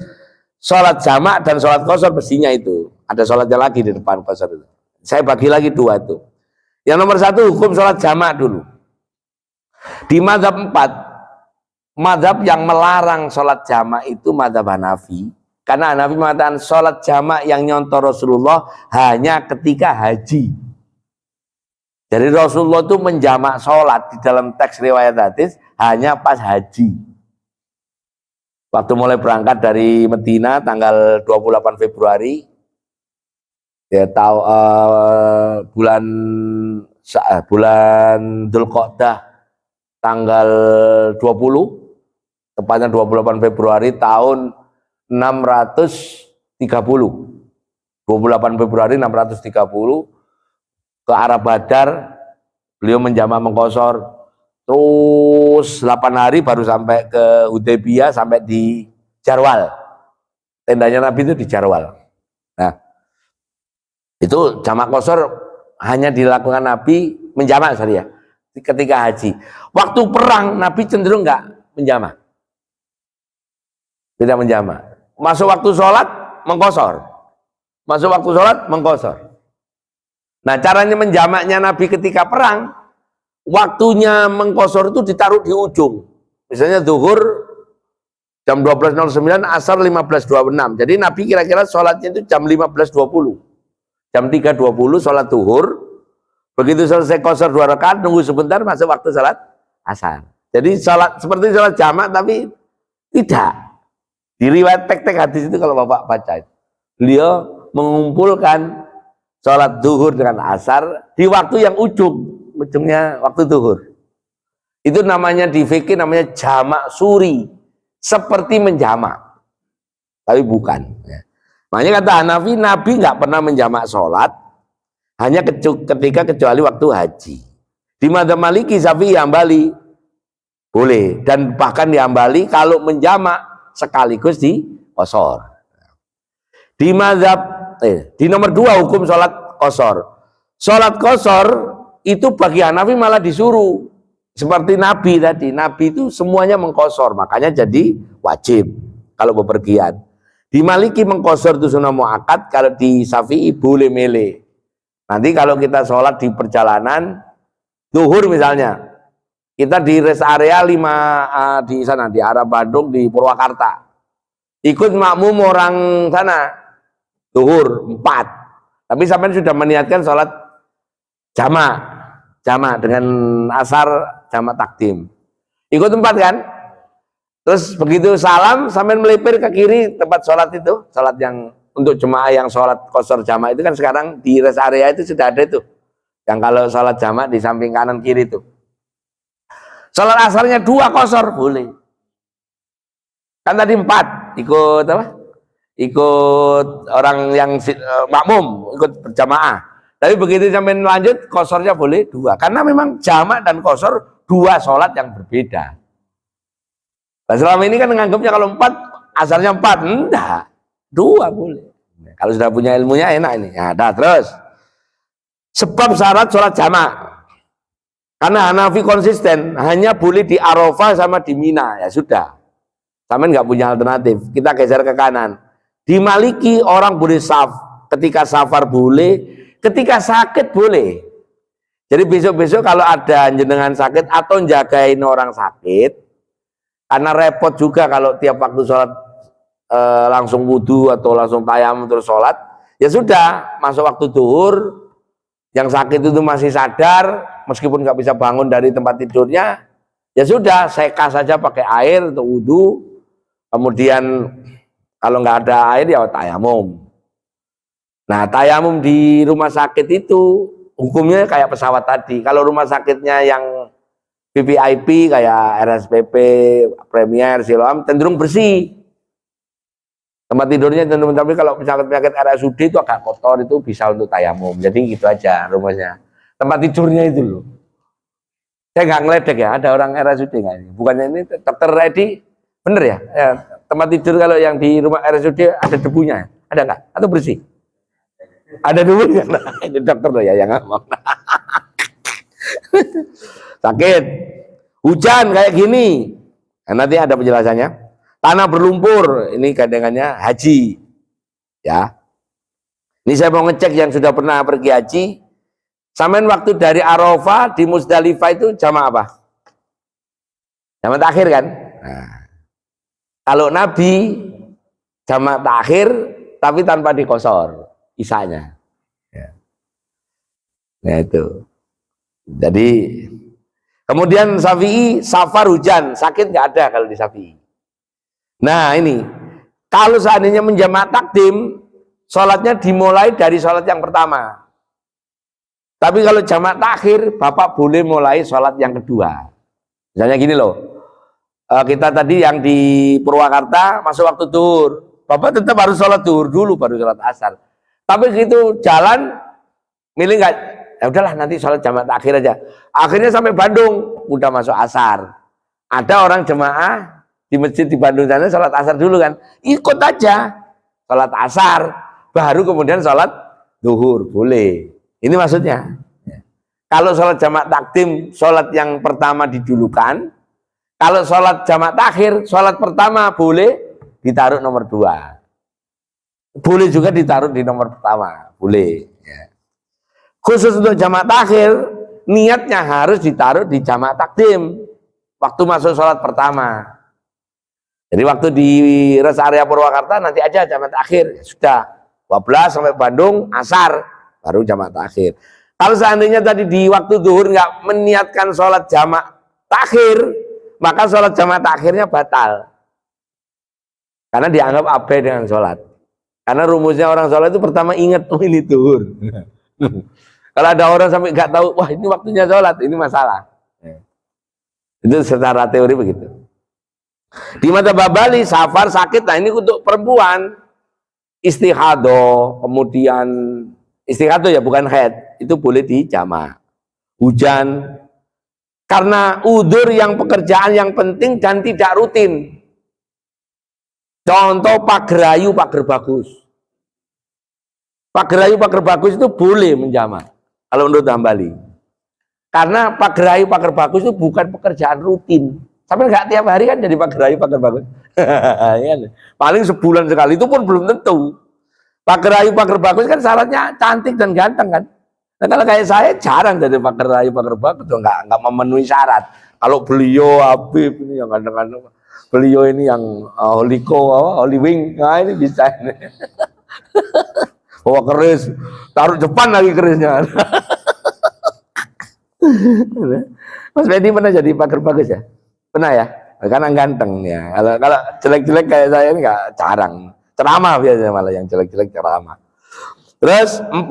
sholat jamak dan sholat qashar mestinya itu. Ada sholatnya lagi di depan qashar itu. Saya bagi lagi 2 itu. Yang nomor 1 hukum sholat jamak dulu. Di mazhab 4, mazhab yang melarang sholat jamak itu mazhab Hanafi. Karena Hanafi mengatakan sholat jamak yang nyontoh Rasulullah hanya ketika haji. Jadi Rasulullah itu menjamak sholat di dalam teks riwayat hadis hanya pas haji. Waktu mulai berangkat dari Medina tanggal 28 Februari, ya tahu bulan Dzulqa'dah tanggal 20, tepatnya 28 Februari tahun 630. 28 Februari 630 ke arah Badar, beliau menjamak mengqashar. Terus 8 hari baru sampai ke Hudaybiyah, sampai di Jarwal. Tendanya Nabi itu di Jarwal. Nah, itu jamak qashar hanya dilakukan Nabi menjamak ya, ketika haji. Waktu perang Nabi cenderung nggak menjamak. Tidak menjamak. Masuk waktu sholat mengqashar. Masuk waktu sholat mengqashar. Nah, caranya menjamaknya Nabi ketika perang, waktunya mengqashar itu ditaruh di ujung. Misalnya zuhur jam 12.09, asar 15.26. Jadi Nabi kira-kira sholatnya itu jam 15.20. Jam 3.20 sholat zuhur. Begitu selesai qashar 2 rakaat, nunggu sebentar masuk waktu sholat asar. Jadi sholat seperti sholat jamak, tapi tidak. Di riwayat tek-tek hadis itu kalau Bapak baca, beliau mengumpulkan sholat zuhur dengan asar di waktu yang ujungnya waktu zuhur. Itu namanya di fikih namanya jamak suri, seperti menjamak, tapi bukan. Makanya kata Hanafi, Nabi nggak pernah menjamak sholat hanya kecuali waktu haji. Di mazhab Maliki, Syafi'i, Hambali boleh, dan bahkan diambali kalau menjamak sekaligus di qasar. Di mazhab di nomor 2 hukum sholat qasar. Sholat qasar itu bagi Hanafi malah disuruh seperti Nabi tadi. Nabi itu semuanya mengqasar, makanya jadi wajib kalau bepergian. Di Maliki mengqasar itu sunnah muakkad, kalau di Syafi'i boleh milih. Nanti kalau kita sholat di perjalanan zuhur misalnya, kita di rest area 5 di sana, di arah Bandung, di Purwakarta, ikut makmum orang sana zuhur 4, tapi sampai sudah meniatkan sholat jamak dengan asar jamak takdim, ikut 4 kan. Terus begitu salam sampai melipir ke kiri tempat sholat itu, sholat yang untuk jemaah yang sholat qasar jamak itu kan sekarang di rest area itu sudah ada itu, yang kalau sholat jamak di samping kanan kiri itu. Sholat asarnya 2 qasar boleh. Kan tadi 4 ikut apa? Ikut orang yang makmum, ikut berjamaah. Tapi begitu sampai lanjut qasarnya boleh 2, karena memang jamak dan qasar 2 sholat yang berbeda. Nah, selama ini kan menganggapnya kalau 4 asarnya 4, enggak, 2 boleh. Kalau sudah punya ilmunya enak ini. Nah, terus sebab syarat sholat jamak, karena Hanafi konsisten hanya boleh di Arafah sama di Mina, ya sudah. Sampai nggak punya alternatif, kita geser ke kanan. Di Maliki orang boleh ketika safar boleh, ketika sakit boleh. Jadi besok-besok kalau ada jenengan sakit atau jagain orang sakit, karena repot juga kalau tiap waktu sholat langsung wudhu atau langsung tayamum terus sholat, ya sudah, masuk waktu zuhur, yang sakit itu masih sadar, meskipun nggak bisa bangun dari tempat tidurnya, ya sudah, seka saja pakai air untuk wudhu, kemudian kalau nggak ada air ya tayamum. Nah, tayamum di rumah sakit itu hukumnya kayak pesawat tadi. Kalau rumah sakitnya yang VVIP kayak RSPP, Premier, Siloam cenderung bersih. Tempat tidurnya cenderung, tapi kalau penyakit RSUD itu agak kotor, itu bisa untuk tayamum. Jadi gitu aja rumahnya. Tempat tidurnya itu loh. Saya nggak ngeledek ya, ada orang RSUD nggak ini? Bukannya ini dokter Edi, bener ya? Tempat tidur kalau yang di rumah RSUD ada debunya, ada nggak? Atau bersih? Ada debunya. Nah, ini dokter loh ya yang ngomong. Sakit, hujan kayak gini, nah, nanti ada penjelasannya. Tanah berlumpur, ini gandengannya haji, ya. Ini saya mau ngecek yang sudah pernah pergi haji. Sampai waktu dari Arafah di Muzdalifah itu jamak apa? Jamak takhir kan? Nah, kalau Nabi jamak takhir, tapi tanpa dikosor isanya. Ya. Nah itu. Jadi kemudian Syafi'i safar hujan, sakit nggak ada kalau di Syafi'i. Nah ini, kalau seandainya menjamak takdim, sholatnya dimulai dari sholat yang pertama. Tapi kalau jamak takhir, Bapak boleh mulai sholat yang kedua. Misalnya gini loh, kita tadi yang di Purwakarta masuk waktu zuhur, Bapak tetap harus sholat zuhur dulu baru sholat asar. Tapi gitu jalan, milih nggak? Ya udahlah nanti sholat jamak takhir aja. Akhirnya sampai Bandung udah masuk asar. Ada orang jemaah di masjid di Bandung sana sholat asar dulu kan, ikut aja sholat asar, baru kemudian sholat zuhur boleh. Ini maksudnya. Kalau sholat jamak takdim, sholat yang pertama didulukan. Kalau sholat jamak takhir, sholat pertama boleh ditaruh nomor 2. Boleh juga ditaruh di nomor pertama, boleh. Khusus untuk jamak takhir, niatnya harus ditaruh di jamak takdim waktu masuk sholat pertama. Jadi waktu di rest area Purwakarta nanti aja jamak takhir, ya sudah 12 sampai Bandung asar baru jamak takhir. Kalau seandainya tadi di waktu zuhur nggak meniatkan sholat jamak takhir, maka sholat jamak takhirnya batal, karena dianggap abai dengan sholat. Karena rumusnya orang sholat itu pertama ingat, oh ini zuhur. Kalau ada orang sampai nggak tahu, wah ini waktunya sholat, ini masalah. Itu secara teori begitu. Di mata Babali, safar sakit, nah ini untuk perempuan istihadoh, kemudian istihadoh ya bukan haid, itu boleh dijamak. Hujan, karena udzur yang pekerjaan yang penting dan tidak rutin. Contoh pagerayu, pager bagus. Pagerayu, pager bagus itu boleh menjamak kalau menurut Hambali. Karena pagerayu, pager bagus itu bukan pekerjaan rutin. Sampai nggak tiap hari kan jadi pagerayu, pager bagus. Paling sebulan sekali, itu pun belum tentu. Pagerayu, pager bagus kan syaratnya cantik dan ganteng kan. Nah, kalau kayak saya jarang jadi pagerayu, pager bagus, nggak memenuhi syarat. Kalau beliau Habib ini yang ganteng-ganteng, beliau ini yang Holy Wing, nah ini bisa ini. Bawa keris, taruh depan lagi kerisnya. Mas Fedi pernah jadi pager bagus ya? Pernah ya? Karena ganteng ya. Kalau jelek-jelek kayak saya ini nggak jarang. Ceramah biasanya malah yang jelek-jelek ceramah. Terus 4,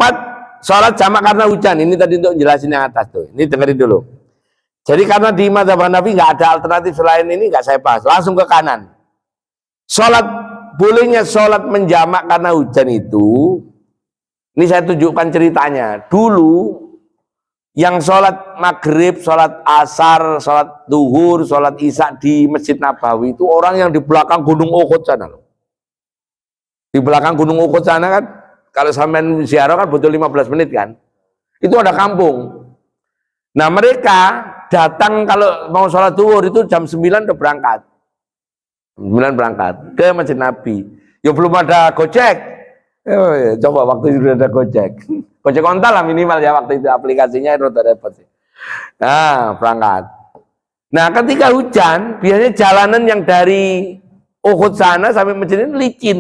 sholat jamak karena hujan. Ini tadi untuk jelasin yang atas tuh. Ini dengerin dulu. Jadi karena di mazhab Hanafi nggak ada alternatif selain ini, nggak saya bahas. Langsung ke kanan. Sholat, bolehnya sholat menjamak karena hujan itu, ini saya tunjukkan ceritanya. Dulu yang sholat maghrib, sholat asar, sholat duhur, sholat isya di Masjid Nabawi itu orang yang di belakang Gunung Uhud sana loh. Di belakang Gunung Uhud sana kan, kalau sampean ziarah kan butuh 15 menit kan. Itu ada kampung. Nah mereka datang kalau mau sholat duhur itu jam 9 udah berangkat. 9 berangkat ke Masjid Nabi. Ya belum ada Gojek. Coba waktu itu udah ada Gojek. Gojek ontal lah minimal ya waktu itu, aplikasinya rada repot sih. Nah berangkat. Nah ketika hujan biasanya jalanan yang dari Uhud sana sampai masjid ini licin.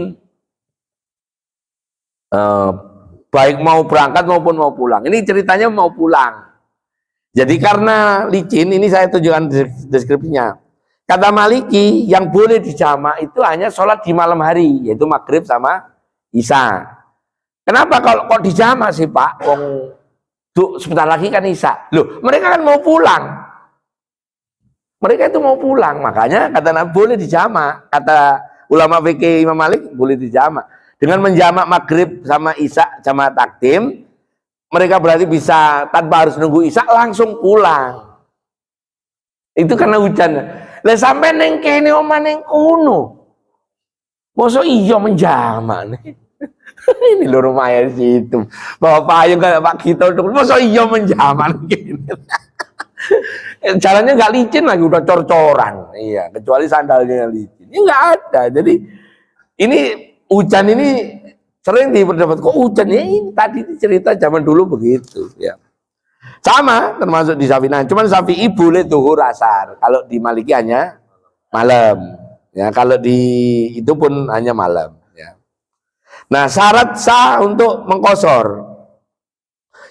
Baik mau berangkat maupun mau pulang. Ini ceritanya mau pulang. Jadi karena licin, ini saya tunjukkan deskripsinya. Kata Maliki, yang boleh dijamak itu hanya sholat di malam hari, yaitu maghrib sama isya. Kenapa kok dijamak sih Pak? Wong sebentar lagi kan isya. Loh, mereka kan mau pulang. Mereka itu mau pulang, makanya kata Nabi boleh dijamak. Kata ulama fikih Imam Malik boleh dijamak. Dengan menjamak maghrib sama isya sama takdim, mereka berarti bisa tanpa harus nunggu isya langsung pulang. Itu karena hujan. Lah sampai neng kene omah neng kuno. Mosok iya menjamak nih. Ini lho rumahnya di situ. Bawa payung kayak Pak Gito, mosok iya menjamak gini. Jalannya nggak licin lagi, udah cor-coran. Iya, kecuali sandalnya yang licin. Ini nggak ada. Jadi ini hujan ini sering diperdebat, kok hujan ya? Ini tadi cerita zaman dulu begitu ya. Sama termasuk di Syafi'i, cuman Syafi'i boleh zuhur asar, kalau di Maliki hanya malam ya, kalau di itu pun hanya malam ya. Nah syarat sah untuk mengkosor,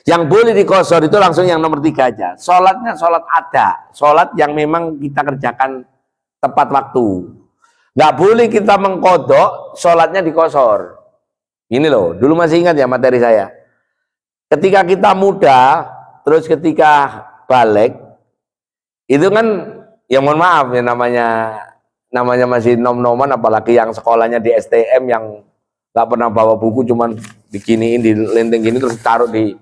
yang boleh dikosor itu langsung yang nomor 3 aja. Sholatnya sholat ada, sholat yang memang kita kerjakan tepat waktu. Nggak boleh kita mengkodok sholatnya dikosor. Ini loh, dulu masih ingat ya materi saya. Ketika kita muda, terus ketika balik, itu kan, ya mohon maaf ya namanya masih nom-noman, apalagi yang sekolahnya di STM yang nggak pernah bawa buku, cuman diginiin, di lenteng gini terus taruh di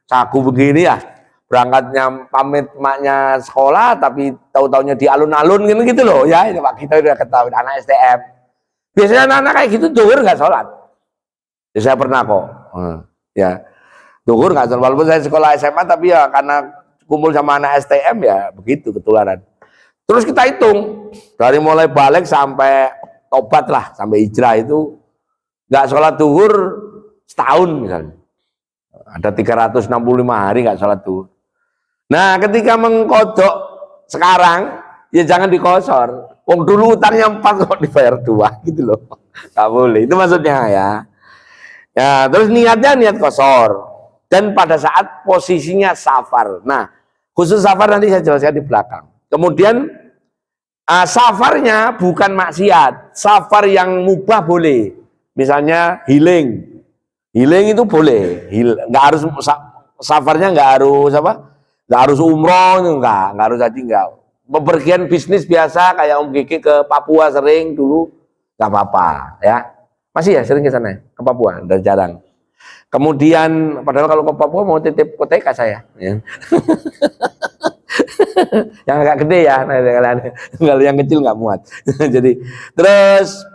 saku begini ya. Berangkatnya pamit maknya sekolah, tapi tahu-taunya di alun-alun gitu loh ya. Ini Pak kita udah ketahui anak STM. Biasanya anak-anak kayak gitu zuhur nggak sholat. Ya, saya pernah kok. Ya, zuhur nggak sholat. Walaupun saya sekolah SMA, tapi ya karena kumpul sama anak STM ya begitu ketularan. Terus kita hitung dari mulai balik sampai tobat lah, sampai hijrah itu nggak sholat zuhur setahun misalnya. Ada 365 hari nggak sholat zuhur. Nah, ketika mengkodok sekarang, ya jangan dikosor. Wong dulu utangnya 4 kok dibayar 2 gitu loh. Nggak boleh. Itu maksudnya ya. Ya, terus niatnya niat kosor. Dan pada saat posisinya safar. Nah, khusus safar nanti saya jelaskan di belakang. Kemudian safarnya bukan maksiat. Safar yang mubah boleh. Misalnya healing. Healing itu boleh. Nggak harus safarnya nggak harus apa? Nggak harus umroh, nggak harus haji, nggak. Bepergian bisnis biasa kayak Om Kiki ke Papua sering dulu, nggak apa-apa ya. Masih ya sering ke sana ke Papua, udah jarang. Kemudian padahal kalau ke Papua mau titip koteka saya. Ya. Yang agak gede ya, nah, kalau yang kecil nggak muat. Jadi terus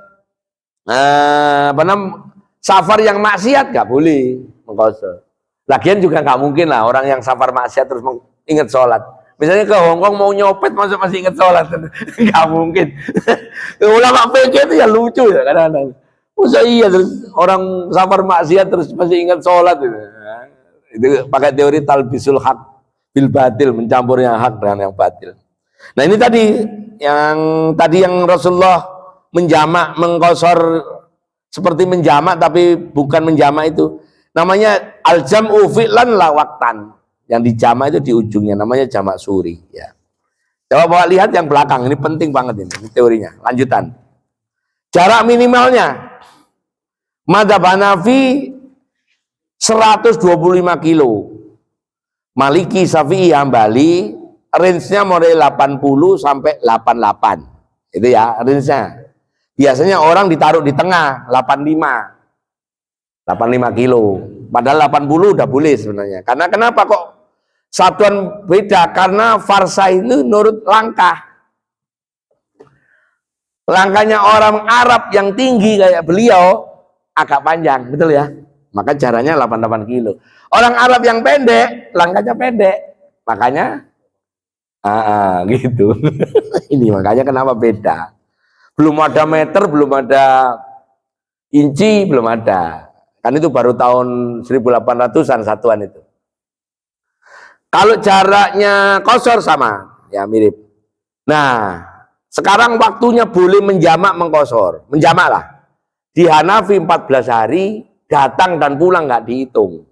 apa namanya, safar yang maksiat nggak boleh mengqasar. Lagian juga nggak mungkin lah orang yang safar maksiat terus ingat sholat. Misalnya ke Hongkong mau nyopet masih ingat sholat, nggak mungkin. Ulama PK itu ya lucu ya kadang-kadang. Masa iya terus orang safar maksiat terus masih ingat sholat gitu. Itu pakai teori talbisul haq bil batil, mencampurnya hak dengan yang batil. Nah ini tadi yang Rasulullah menjamak, mengqasar seperti menjamak tapi bukan menjamak itu. Namanya al-jam'u fi'lan la waqtan. Yang dijamak itu di ujungnya namanya jamak suri ya. Coba bawa lihat yang belakang, ini penting banget ini teorinya. Lanjutan. Jarak minimalnya Madzhab Hanafi 125 kilo. Maliki, Syafi'i, Hambali range-nya mulai 80 sampai 88. Itu ya range-nya. Biasanya orang ditaruh di tengah 85 kilo. Padahal 80 udah boleh sebenarnya. Karena kenapa kok satuan beda? Karena farsa itu nurut langkah. Langkahnya orang Arab yang tinggi kayak beliau agak panjang, betul ya? Maka jaraknya 88 kilo. Orang Arab yang pendek, langkahnya pendek. Makanya gitu. Ini makanya kenapa beda. Belum ada meter, belum ada inci, belum ada. Kan itu baru tahun 1800-an satuan itu. Kalau jaraknya qasar sama, ya mirip. Nah, sekarang waktunya boleh menjamak mengqasar. Menjamak lah. Di Hanafi 14 hari, datang dan pulang nggak dihitung.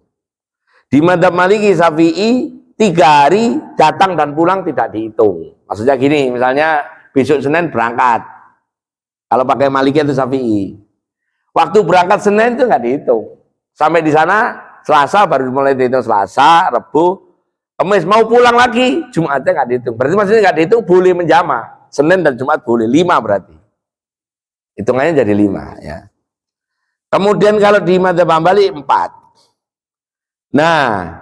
Di Madzhab Maliki, Syafi'i 3 hari, datang dan pulang tidak dihitung. Maksudnya gini, misalnya besok Senin berangkat. Kalau pakai Maliki itu Syafi'i. Waktu berangkat Senin itu nggak dihitung. Sampai di sana Selasa baru mulai dihitung, Selasa, Rabu, Kamis mau pulang lagi, Jumatnya nggak dihitung. Berarti maksudnya nggak dihitung boleh menjamak. Senin dan Jumat boleh, 5 berarti. Hitungannya jadi 5 ya. Kemudian kalau di Madzhab Hambali 4. Nah,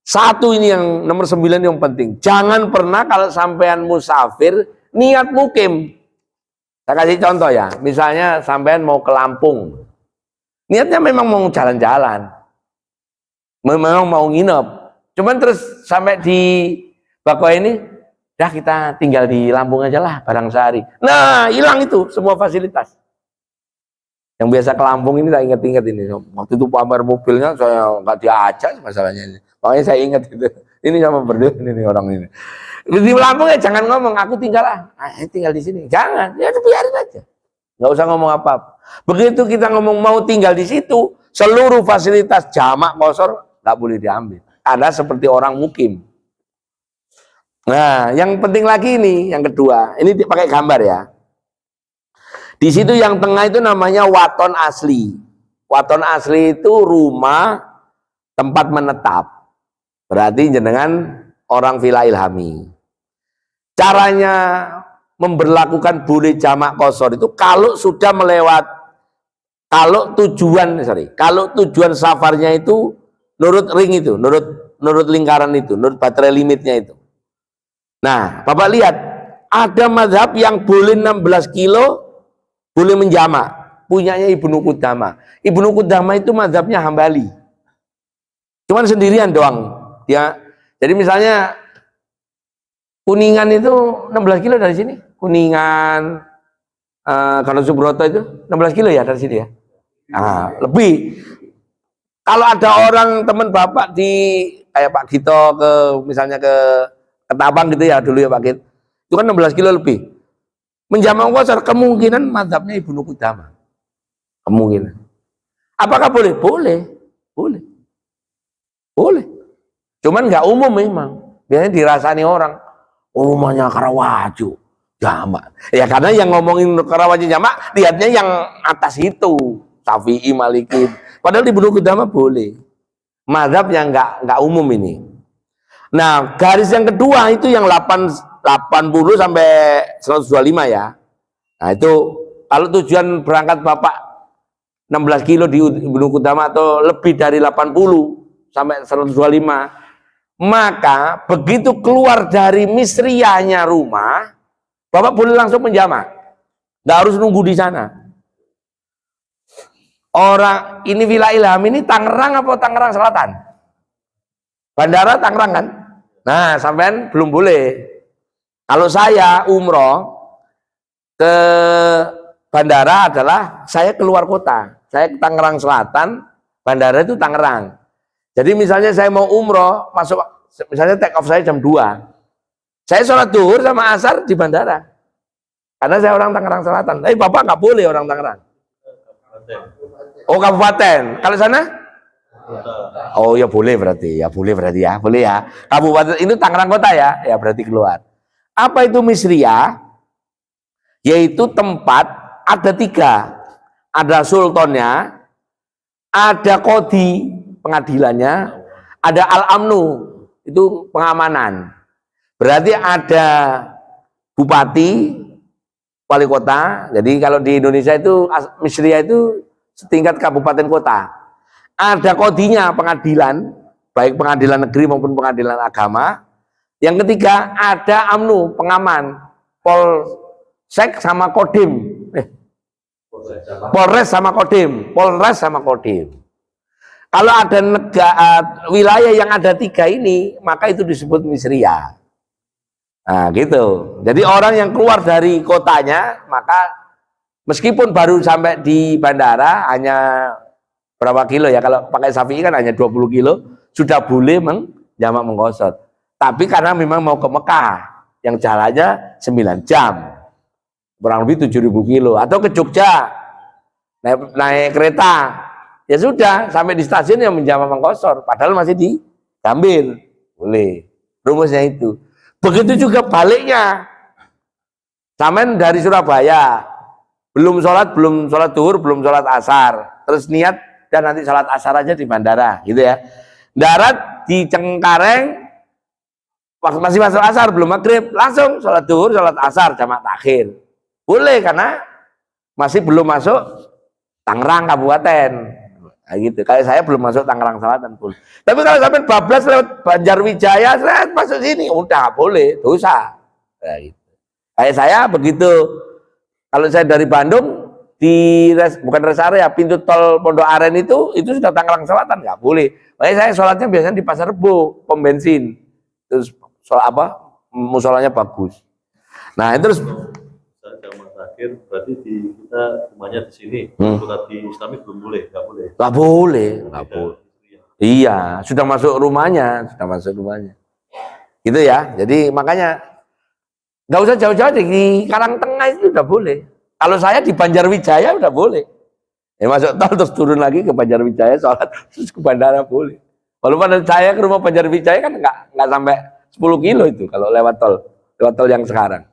satu ini yang nomor 9 yang penting. Jangan pernah kalau sampean musafir niat mukim. Saya kasih contoh ya. Misalnya sampean mau ke Lampung. Niatnya memang mau jalan-jalan. Memang mau nginep. Cuman terus sampai di Bakau ini, dah kita tinggal di Lampung aja lah, barang sehari. Nah, hilang itu semua fasilitas. Yang biasa ke Lampung ini tak ingat-ingat ini. Waktu itu pamer mobilnya saya nggak diajak masalahnya ini. Makanya saya ingat itu. Ini sama berdua ini orang ini. Di Lampung ya jangan ngomong aku tinggal tinggal di sini. Jangan, ya biarin aja. Nggak usah ngomong apa-apa. Begitu kita ngomong mau tinggal di situ, seluruh fasilitas jamak qasar nggak boleh diambil. Ada seperti orang mukim. Nah, yang penting lagi ini, yang kedua, ini pakai gambar ya. Di situ yang tengah itu namanya waton asli. Waton asli itu rumah tempat menetap. Berarti jenengan orang villa ilhami. Caranya memberlakukan boleh jamak qasar itu kalau sudah kalau tujuan safarnya itu nurut ring itu, nurut lingkaran itu, nurut baterai limitnya itu. Nah, Bapak lihat, ada mazhab yang boleh 16 kilo boleh menjamak, punyanya Ibnu Qudamah. Ibnu Qudamah itu mazhabnya Hambali. Cuman sendirian doang. Ya, jadi misalnya Kuningan itu 16 kilo dari sini. Kuningan Gatot Subroto itu 16 kilo ya dari sini ya. Nah, lebih. Kalau ada orang teman Bapak di kayak Pak Gito misalnya ke Ketapang gitu ya dulu ya Pak Gito. Itu kan 16 kilo lebih. Menjamak qasar kemungkinan mazhabnya Ibnu Qudamah. Kemungkinan. Apakah boleh? Boleh. Boleh. Boleh. Cuman nggak umum memang. Biasanya dirasani orang. Oh, rumahnya Karawajo. Jamak. Ya karena yang ngomongin Karawajo jamak, lihatnya yang atas itu. Syafi'i, Maliki. Padahal Ibnu Qudamah boleh. Mazhab yang nggak umum ini. Nah, garis yang kedua itu yang 80 sampai 125 ya. Nah, itu kalau tujuan berangkat Bapak 16 kilo di Ibnu Qudamah atau lebih dari 80 sampai 125, Maka begitu keluar dari misriyahnya rumah, Bapak boleh langsung menjamak. Nggak harus nunggu di sana. Orang ini Villa Ilham ini Tangerang apa Tangerang Selatan? Bandara Tangerang kan? Nah, sampean belum boleh. Kalau saya umroh ke bandara adalah saya keluar kota. Saya ke Tangerang Selatan, bandara itu Tangerang. Jadi misalnya saya mau umroh, masuk misalnya take off saya jam 2. Saya sholat duhur sama asar di bandara. Karena saya orang Tangerang Selatan. Tapi Bapak nggak boleh orang Tangerang. Oh, kabupaten. Kalau sana? Oh, ya boleh berarti. Ya boleh berarti ya. Boleh ya. Kabupaten itu Tangerang kota ya. Ya berarti keluar. Apa itu misriyah? Yaitu tempat ada 3. Ada sultannya, ada kodi pengadilannya, ada al-amnu itu pengamanan. Berarti ada bupati, wali kota. Jadi kalau di Indonesia itu misriyah itu setingkat kabupaten kota. Ada kodinya pengadilan, baik pengadilan negeri maupun pengadilan agama. Yang ketiga ada amnu pengaman, polsek sama kodim. Polres sama kodim, polres sama kodim. Kalau ada wilayah yang ada 3 ini, maka itu disebut misriyah. Nah, gitu. Jadi orang yang keluar dari kotanya, maka meskipun baru sampai di bandara hanya berapa kilo ya, kalau pakai Syafi'i kan hanya 20 kilo, sudah boleh menjamak mengqashar. Tapi karena memang mau ke Mekah, yang jalannya 9 jam. Kurang lebih 7.000 kilo, atau ke Jogja naik kereta, ya sudah sampai di stasiun yang menjamak mengqashar, padahal masih di Gambir, boleh. Rumusnya itu. Begitu juga baliknya, sampean dari Surabaya belum sholat duhur, belum sholat asar, terus niat dan nanti sholat asar aja di bandara, gitu ya. Darat di Cengkareng, masih masuk asar, belum maghrib, langsung sholat duhur, sholat asar, jamak takhir. Boleh, karena masih belum masuk Tangerang Kabupaten. Nah, gitu. Kayak saya belum masuk Tangerang Selatan pun. Tapi kalau sampai bablas lewat Banjarwijaya, saya masuk sini, udah boleh, dosa. Nah, gitu. Kayak saya begitu. Kalau saya dari Bandung bukan rest area, pintu tol Pondok Aren itu sudah Tangerang Selatan, nggak boleh. Makanya saya sholatnya biasanya di Pasar Rebo, pom bensin. Terus sholat musolanya bagus. Nah, itu terus Jamak takhir berarti kita rumahnya di sini. Sholat di Islami belum boleh, nggak boleh. Nggak boleh, nggak boleh. Iya, sudah masuk rumahnya. Gitu ya. Jadi makanya nggak usah jauh-jauh di Karangtengah itu udah boleh. Kalau saya di Banjarwijaya udah boleh. Ya masuk tol terus turun lagi ke Banjarwijaya, sholat terus ke bandara boleh. Walaupun saya ke rumah Banjarwijaya kan nggak sampai 10 kilo itu kalau lewat tol yang sekarang.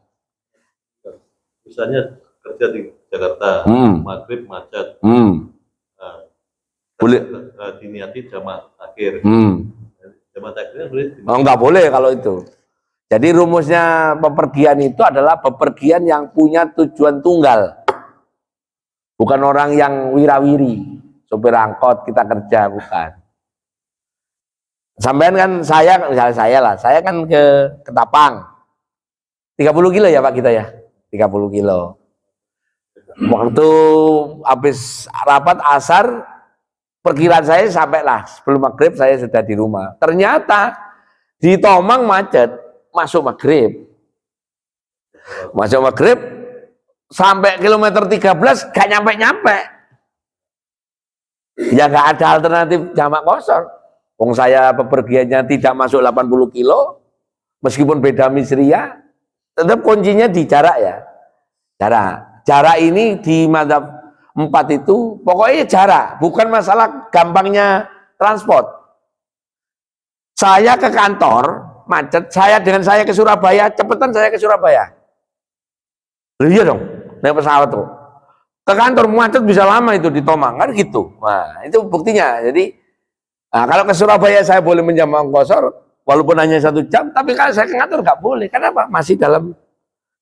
Misalnya kerja di Jakarta, maghrib macet, boleh diniati jamak takhir. Jamak takhirnya boleh? Oh, nggak boleh kalau itu. Jadi rumusnya bepergian itu adalah bepergian yang punya tujuan tunggal, bukan orang yang wirawiri, sopir angkot kita kerja, bukan. Sampean kan misalnya saya kan ke Ketapang, 30 kilo ya Pak kita ya. 30 kilo. Waktu habis rapat asar, perkiraan saya sampailah sebelum maghrib saya sudah di rumah. Ternyata di Tomang macet, masuk maghrib sampai kilometer 13 gak nyampe. Ya gak ada alternatif jamak qashar. Wong saya bepergiannya tidak masuk 80 kilo, meskipun beda misriyah, tetap kuncinya di jarak ya. Jarak ini di mazhab 4 itu pokoknya jarak, bukan masalah gampangnya transport. Saya ke kantor macet, saya ke Surabaya, cepetan saya ke Surabaya. Iya dong, naik pesawat tuh. Ke kantor macet bisa lama itu di Tomang, kan gitu. Nah, itu buktinya. Jadi, kalau ke Surabaya saya boleh menjamak qashar, walaupun hanya 1 jam, tapi kalau saya ke kantor nggak boleh. Kenapa? Masih dalam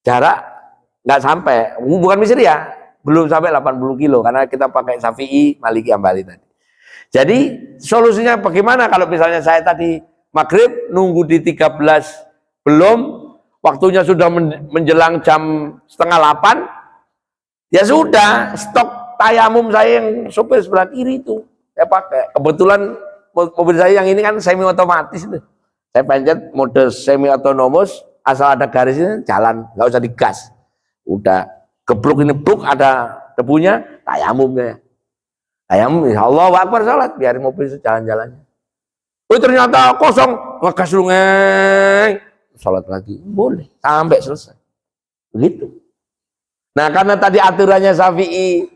jarak nggak sampai, bukan misriyah, belum sampai 80 kilo, karena kita pakai Syafi'i, Maliki, Ambali tadi. Jadi solusinya bagaimana kalau misalnya saya tadi maghrib, nunggu di 13 belum, waktunya sudah menjelang jam setengah 8, ya sudah, stok tayamum saya yang sopir sebelah kiri itu saya pakai. Kebetulan mobil saya yang ini kan semi otomatis itu, saya pencet mode semi otonomous, asal ada garisnya jalan, nggak usah digas, udah geblok ini blok ada debunya, tayamumnya. Tayamum, insya Allah akbar salat, biarin mobil itu jalan-jalannya. Oh ternyata kosong, ngegas lu ngeng, salat lagi, boleh sampai selesai. Begitu. Nah karena tadi aturannya Syafi'i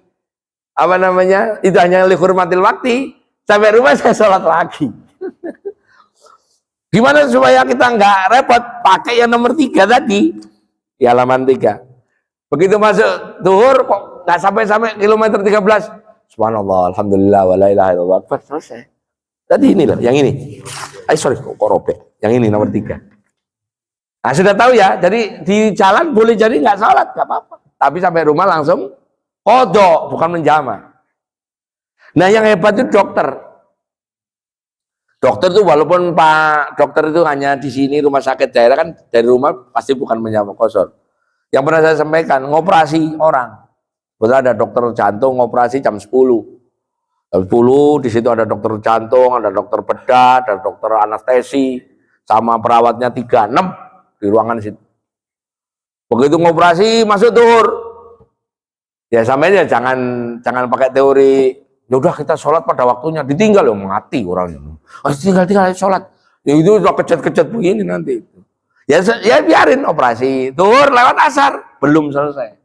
apa namanya, itu hanya lihurmatil wakti, sampai rumah saya salat lagi. Gimana supaya kita nggak repot, pakai yang nomor 3 tadi, di halaman 3. Begitu masuk zuhur kok nggak sampai kilometer 13, subhanallah, alhamdulillah, wa la ilaha illallah, selesai. Tadi ini loh, yang ini. Sorry, kok robek. Yang ini nomor 3. Nah sudah tahu ya, jadi di jalan boleh jadi nggak sholat, nggak apa-apa. Tapi sampai rumah langsung qadha, bukan menjama. Nah yang hebat itu dokter. Dokter itu walaupun Pak dokter itu hanya di sini rumah sakit daerah kan, dari rumah pasti bukan menjama qasar. Yang pernah saya sampaikan, ngoperasi orang. Betul ada dokter jantung ngoperasi jam 10. Jam 10 di situ ada dokter jantung, ada dokter bedah, ada dokter anestesi, sama perawatnya 36 di ruangan situ. Begitu ngoperasi masuk zuhur, ya sampai ya jangan pakai teori. Ya udah kita sholat pada waktunya, ditinggal ya mati orang itu. Tinggal sholat. Ya itu udah kejet-kejet begini nanti. Ya biarin operasi. Zuhur lewat asar belum selesai.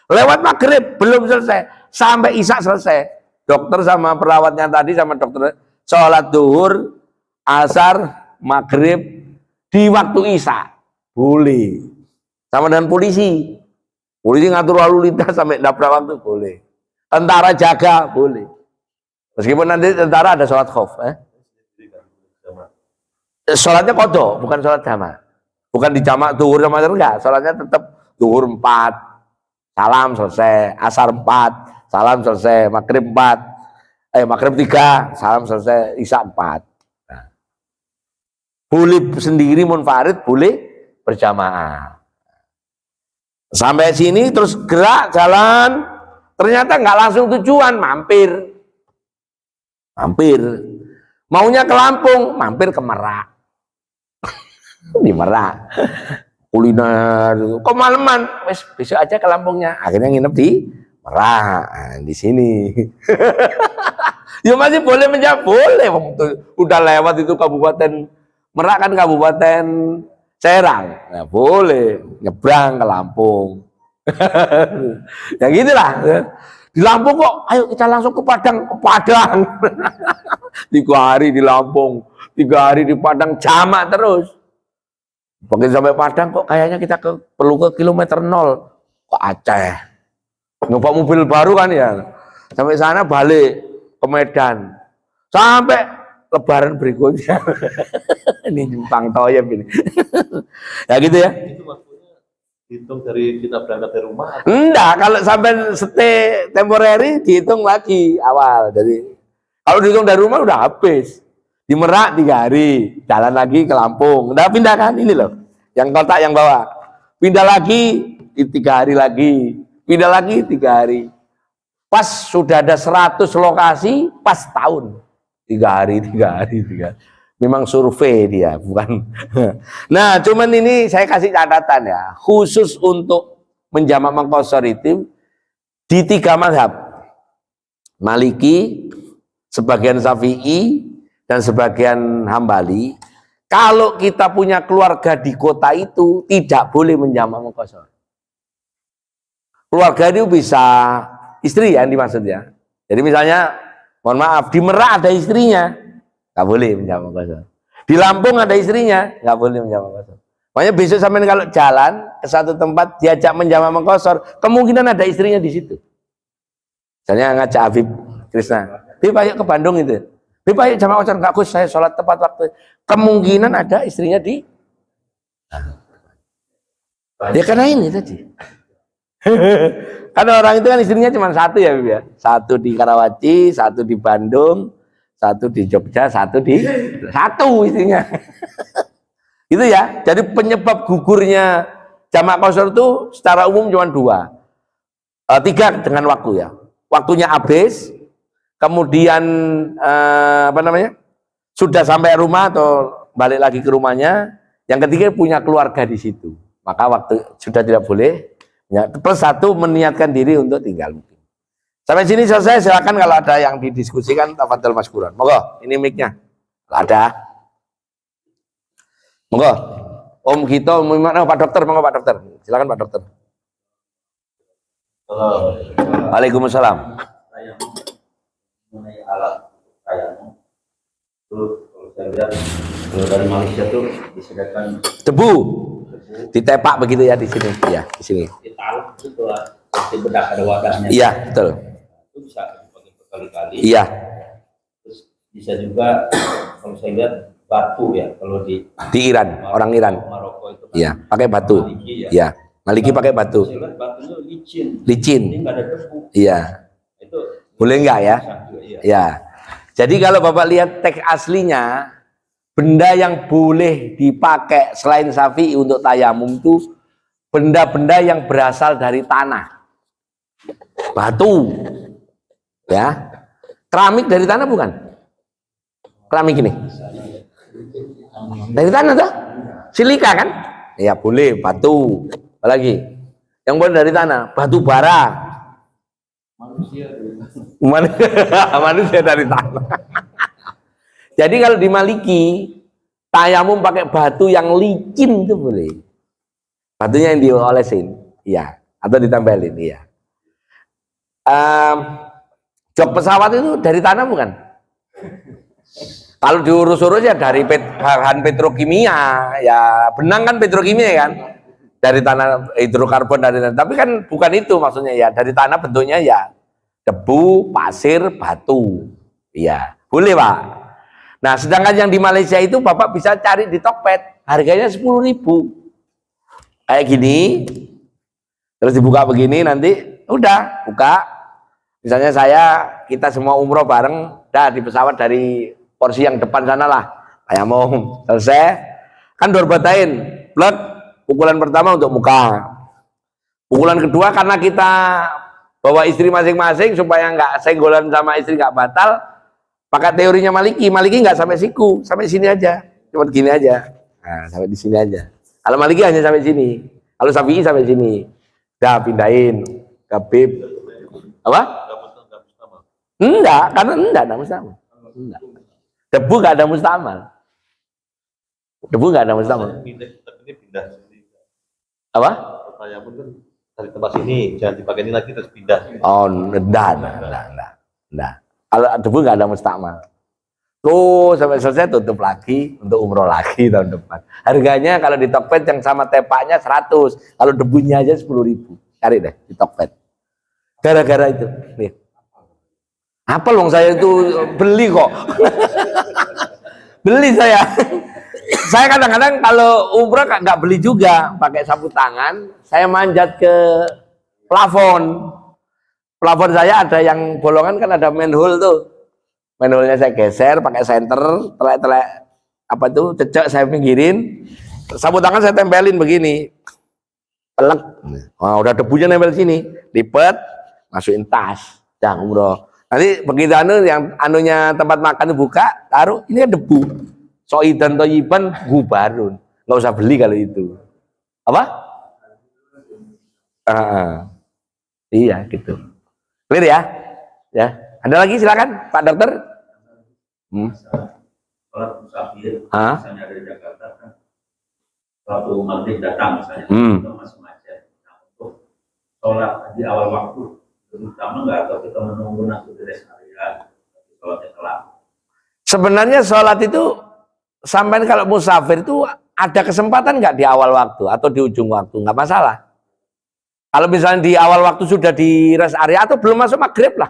Lewat maghrib belum selesai. Sampai isya selesai. Dokter sama perawatnya tadi sama dokter sholat zuhur, asar, maghrib di waktu isya boleh. Sama dengan polisi ngatur lalu lintas sampai nabrak waktu boleh. Tentara jaga boleh. Meskipun nanti tentara ada sholat khauf. Sholatnya qadha, bukan sholat jamaah. Bukan di jamaah zuhur sama asar enggak. Sholatnya tetap zuhur 4, salam selesai, asar 4. Salam selesai, maghrib 4, maghrib 3, salam selesai, isya 4. Nah. Boleh sendiri munfarid, boleh berjamaah. Sampai sini terus gerak jalan, ternyata nggak langsung tujuan, mampir. Maunya ke Lampung, mampir ke Merak. Di Merak. Kuliner, kok maleman, besok aja ke Lampungnya. Akhirnya nginep di Merak, di sini. Ya masih boleh menjawab, boleh. Udah lewat itu kabupaten Merak kan kabupaten Serang, nah, boleh nyebrang ke Lampung. Ya gitulah. Di Lampung kok, ayo kita langsung ke Padang. 3 hari di Lampung, 3 hari di Padang, jamak terus. Begitu sampai Padang kok kayaknya kita perlu ke kilometer 0 ke Aceh. Nyoba mobil baru kan ya, sampai sana balik ke Medan, sampai Lebaran berikutnya. Ini Jepang Toyib ini. Ya gitu ya. Itu waktunya hitung dari kita berangkat dari rumah? Enggak, kalau sampai stay temporary dihitung lagi awal. Jadi kalau dihitung dari rumah udah habis. Di Merak 3 hari, jalan lagi ke Lampung. Udah pindah kan ini loh, yang kotak yang bawah. Pindah lagi 3 hari lagi. Pindah lagi 3 hari. Pas sudah ada 100 lokasi, pas tahun. 3 hari. Memang survei dia, bukan. Nah, cuman ini saya kasih catatan ya, khusus untuk menjamak mengqashar itu di 3 mazhab. Maliki, sebagian Syafi'i, dan sebagian Hambali. Kalau kita punya keluarga di kota itu, tidak boleh menjamak mengqashar. Keluarga itu bisa istri ya, yang dimaksud ya. Jadi misalnya, mohon maaf, di Merak ada istrinya, nggak boleh menjamak mengqashar. Di Lampung ada istrinya, nggak boleh menjamak mengqashar. Makanya besok sampai kalau jalan ke satu tempat diajak menjamak mengqashar, kemungkinan ada istrinya di situ. Misalnya ngajak Habib Krisna, Habib ayo ke Bandung itu. Habib ayo jamak mengqashar, nggak Gus, saya sholat tepat waktu. Kemungkinan ada istrinya di. Ya karena ini tadi. Karena orang itu kan istrinya cuma 1 ya, Bib ya. 1 di Karawaci, 1 di Bandung, satu di Jogja, satu isinya. Itu ya. Jadi penyebab gugurnya jamak qasar itu secara umum cuma 2, 3 dengan waktu ya. Waktunya habis, kemudian sudah sampai rumah atau balik lagi ke rumahnya. Yang ketiga punya keluarga di situ, maka waktu sudah tidak boleh. Ya, plus 1 meniatkan diri untuk tinggal. Sampai sini selesai. Silakan kalau ada yang didiskusikan, tafadhol maskuran. Monggo, ini mic-nya. Ada. Monggo. Om Gito, Pak Dokter, monggo Pak Dokter. Silakan Pak Dokter. Halo. Waalaikumsalam. Mengenai alat tayamum itu kalau saya lihat kalau dari Malaysia tuh disediakan Debu. Ditepak begitu ya di sini. Iya, di sini. ditaruh gitu lah, seperti bedak ada wadahnya. Iya, betul. Itu bisa dipakai berkali-kali. Iya. Terus bisa juga kalau saya lihat batu ya, kalau di Iran, orang Iran. Maroko itu kan. Iya, pakai batu. Maliki ya. Iya, Maliki pakai batu. Saya lihat batunya licin. Licin. Ini nggak ada debu. Iya. Itu Boleh enggak ya? iya. Ya. Jadi kalau Bapak lihat teks aslinya, benda yang boleh dipakai selain Syafi'i untuk tayamum itu benda-benda yang berasal dari tanah. Batu. Ya. Keramik dari tanah bukan? Keramik ini. Dari tanah tuh? Silika kan? Ya boleh, batu. Apalagi? Yang boleh dari tanah, batu bara. Manusia dari tanah. Jadi kalau di Maliki tayamum pakai batu yang licin itu boleh. Batunya yang diolesin, iya, atau ditempelin, iya. Jok pesawat itu dari tanah bukan? Kalau diurus-urus ya dari bahan petrokimia, ya benang kan petrokimia kan, dari tanah hidrokarbon dari tanah. Tapi kan bukan itu maksudnya ya, dari tanah bentuknya ya debu, pasir, batu, iya, boleh Pak. Nah, sedangkan yang di Malaysia itu Bapak bisa cari di Tokped, harganya 10.000. Kayak gini, terus dibuka begini, nanti udah buka. Misalnya kita semua umroh bareng, dah di pesawat dari porsi yang depan sana lah, tayamum selesai, kan dorbatain, plek, pukulan pertama untuk muka, pukulan kedua karena kita bawa istri masing-masing supaya nggak senggolan sama istri nggak batal. Pakai teorinya Maliki nggak sampai siku, sampai sini aja, cuma gini aja, nah, sampai di sini aja. Kalau Maliki hanya sampai sini, kalau Syafi'i sampai sini, dah pindahin ke bib, apa? Enggak, karena enggak ada mustamal. Enggak. Debu nggak ada mustamal. Debu nggak ada mustamal. Ini pindah sini. Apa? Tayamum kan dari tempat sini, jangan dipakai ini lagi terus pindah. Oh, enggak. Kalau debu nggak ada mustakmal. Tuh sampai selesai tutup lagi untuk umroh lagi tahun depan. Harganya kalau di Tokped yang sama tepaknya 100, kalau debunya aja 10.000. Cari deh di Tokped. Gara-gara itu. Nih. Apa loh saya itu beli kok. Beli saya. Saya kadang-kadang kalau umroh nggak beli juga, pakai sapu tangan. Saya manjat ke plafon. Plafon saya ada yang bolongan kan ada manhole tuh. Manhole-nya saya geser pakai senter, telek-telek apa tuh, cecek saya pinggirin. Sapu tangan saya tempelin begini. Pelek. Wah, udah debunya nempel sini. Lipet, masukin tas. Dah umroh. Nanti begitu yang anunya tempat makan buka, taruh, ini kan debu. Soidan toyiban gubarun. Nggak usah beli kalau itu. Apa? Iya gitu. Clear ya? Ya. Ada lagi silakan Pak Dokter. Sholat musafir, misalnya dari Jakarta kan, waktu maghrib datang misalnya, itu masih macet. Nah, untuk sholat di awal waktu, terutama nggak atau kita menunggu nanti di rest area, sholatnya telat. Sebenarnya sholat itu sampai kalau musafir itu ada kesempatan nggak di awal waktu atau di ujung waktu, nggak masalah. Kalau misalnya di awal waktu sudah di rest area atau belum masuk maghrib lah,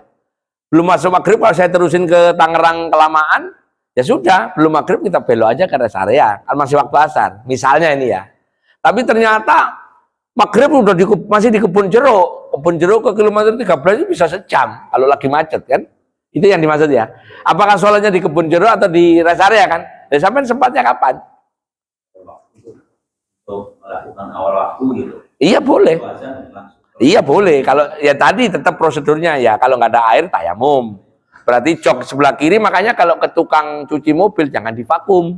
belum masuk maghrib kalau saya terusin ke Tangerang kelamaan, ya sudah, belum maghrib kita belok aja ke rest area, kan masih waktu asar, misalnya ini ya. Tapi ternyata maghrib udah masih di kebun jeruk ke kilometer 13 itu bisa sejam kalau lagi macet kan. Itu yang dimaksud ya. Apakah sholatnya di kebun jeruk atau di rest area kan? Ya sampai sempatnya kapan? Untuk melakukan awal waktu gitu. Iya boleh. Puasa langsung. Iya boleh. Kalau ya tadi tetap prosedurnya ya. Kalau nggak ada air tayamum. Berarti jok sebelah kiri. Makanya kalau ke tukang cuci mobil jangan divakum.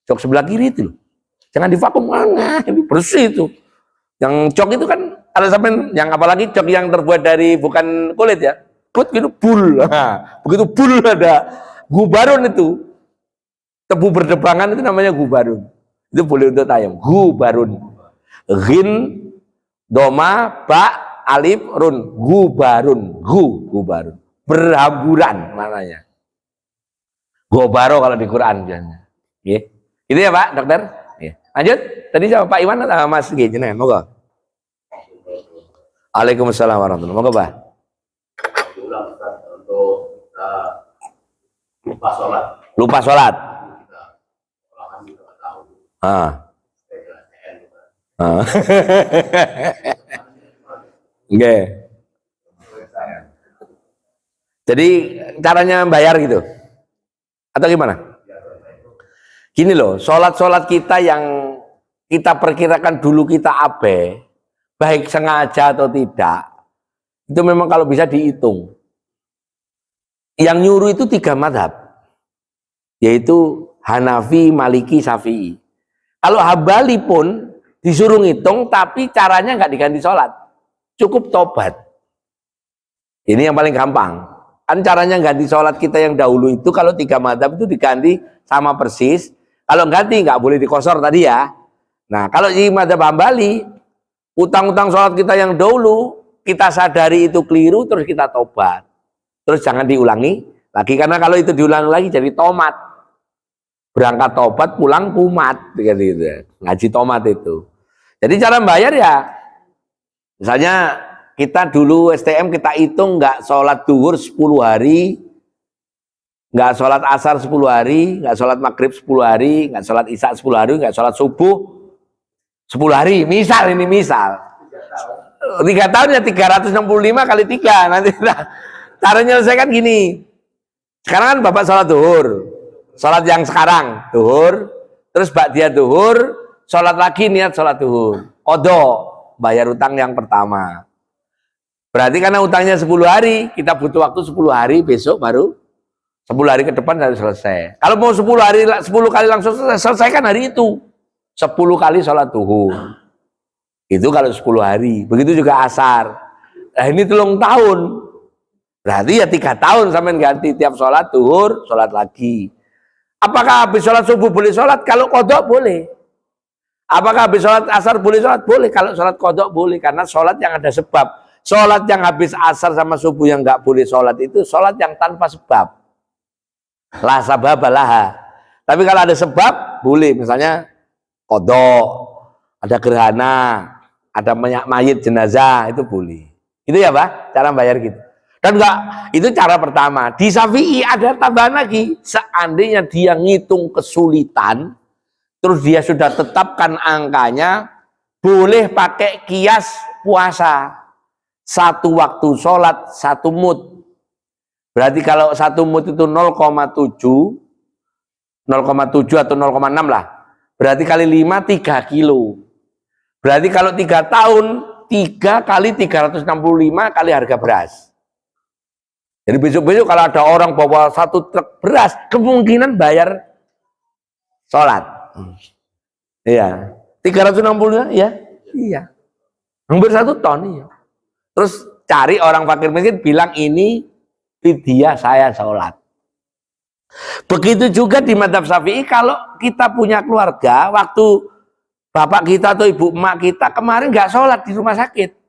Jok sebelah kiri itu, jangan divakum. Nah, ini bersih itu. Yang jok itu kan ada sampai yang apalagi jok yang terbuat dari bukan kulit ya. Kulit gitu bul. Nah, begitu bul ada gubarun itu. Tebu berdebangan itu namanya gubarun. Itu boleh untuk tayam. Gubarun. Ghin, doma, ba, alif, run. Gubarun. Gubarun. Berhamburan maknanya. Gobaro kalau di Quran biasanya. Yeah. Itu ya Pak, dokter? Yeah. Lanjut. Tadi siapa Pak Iwan atau Mas G? Jenengan, moga. Waalaikumsalam warahmatullahi wabarakatuh. Moga Pak. Ulang Ustaz, untuk kita lupa sholat. Lupa sholat. Oke. Jadi caranya bayar gitu atau gimana? Gini loh, sholat kita yang kita perkirakan dulu kita abe, baik sengaja atau tidak, itu memang kalau bisa dihitung. Yang nyuruh itu 3 madhab, yaitu Hanafi, Maliki, Syafi'i. Kalau Hambali pun disuruh ngitung, tapi caranya nggak diganti sholat, cukup tobat. Ini yang paling gampang. Kan caranya ganti sholat kita yang dahulu itu, kalau 3 madhab itu diganti sama persis. Kalau ganti nggak boleh dikosor tadi ya. Nah kalau di madhab Hambali, utang-utang sholat kita yang dahulu, kita sadari itu keliru, terus kita tobat. Terus jangan diulangi lagi, karena kalau itu diulangi lagi jadi tomat. Berangkat tobat, pulang kumat, gitu. Ngaji tomat itu. Jadi cara bayar ya, misalnya kita dulu STM kita hitung nggak sholat duhur 10 hari, nggak sholat asar 10 hari, nggak sholat maghrib 10 hari, nggak sholat isya 10 hari, nggak sholat subuh 10 hari. Misal ini misal. 3 tahun ya 365 kali 3. Nanti cara menyelesaikan gini. Sekarang kan Bapak sholat duhur. Sholat yang sekarang duhur, terus ba'diyah duhur, sholat lagi niat sholat duhur, qadha, bayar utang yang pertama. Berarti karena utangnya 10 hari, kita butuh waktu 10 hari, besok baru 10 hari ke depan harus selesai. Kalau mau 10 hari, 10 kali langsung selesaikan hari itu 10 kali sholat duhur. Itu kalau 10 hari. Begitu juga asar. Nah ini 3 tahun, berarti ya 3 tahun sampai ganti tiap sholat duhur, sholat lagi. Apakah habis sholat subuh boleh sholat? Kalau kodok boleh. Apakah habis sholat asar boleh sholat? Boleh. Kalau sholat kodok boleh. Karena sholat yang ada sebab. Sholat yang habis asar sama subuh yang nggak boleh sholat itu sholat yang tanpa sebab. La sababalaha. Tapi kalau ada sebab, boleh. Misalnya kodok, ada gerhana, ada mayit jenazah, itu boleh. Itu ya Pak, cara bayar gitu. Dan enggak, itu cara pertama. Di Syafi'i ada tambahan lagi. Seandainya dia ngitung kesulitan, terus dia sudah tetapkan angkanya, boleh pakai kias puasa. 1 waktu sholat, 1 mud. Berarti kalau 1 mud itu 0,7 atau 0,6 lah. Berarti kali 5, 3 kilo. Berarti kalau 3 tahun, 3 kali 365 kali harga beras. Jadi besok-besok kalau ada orang bawa 1 truk beras, kemungkinan bayar sholat. Iya. 365, ya? Iya. Hampir 1 ton, iya. Terus cari orang fakir miskin, bilang ini fidyah saya sholat. Begitu juga di mazhab Syafi'i, kalau kita punya keluarga, waktu bapak kita atau ibu emak kita kemarin nggak sholat di rumah sakit.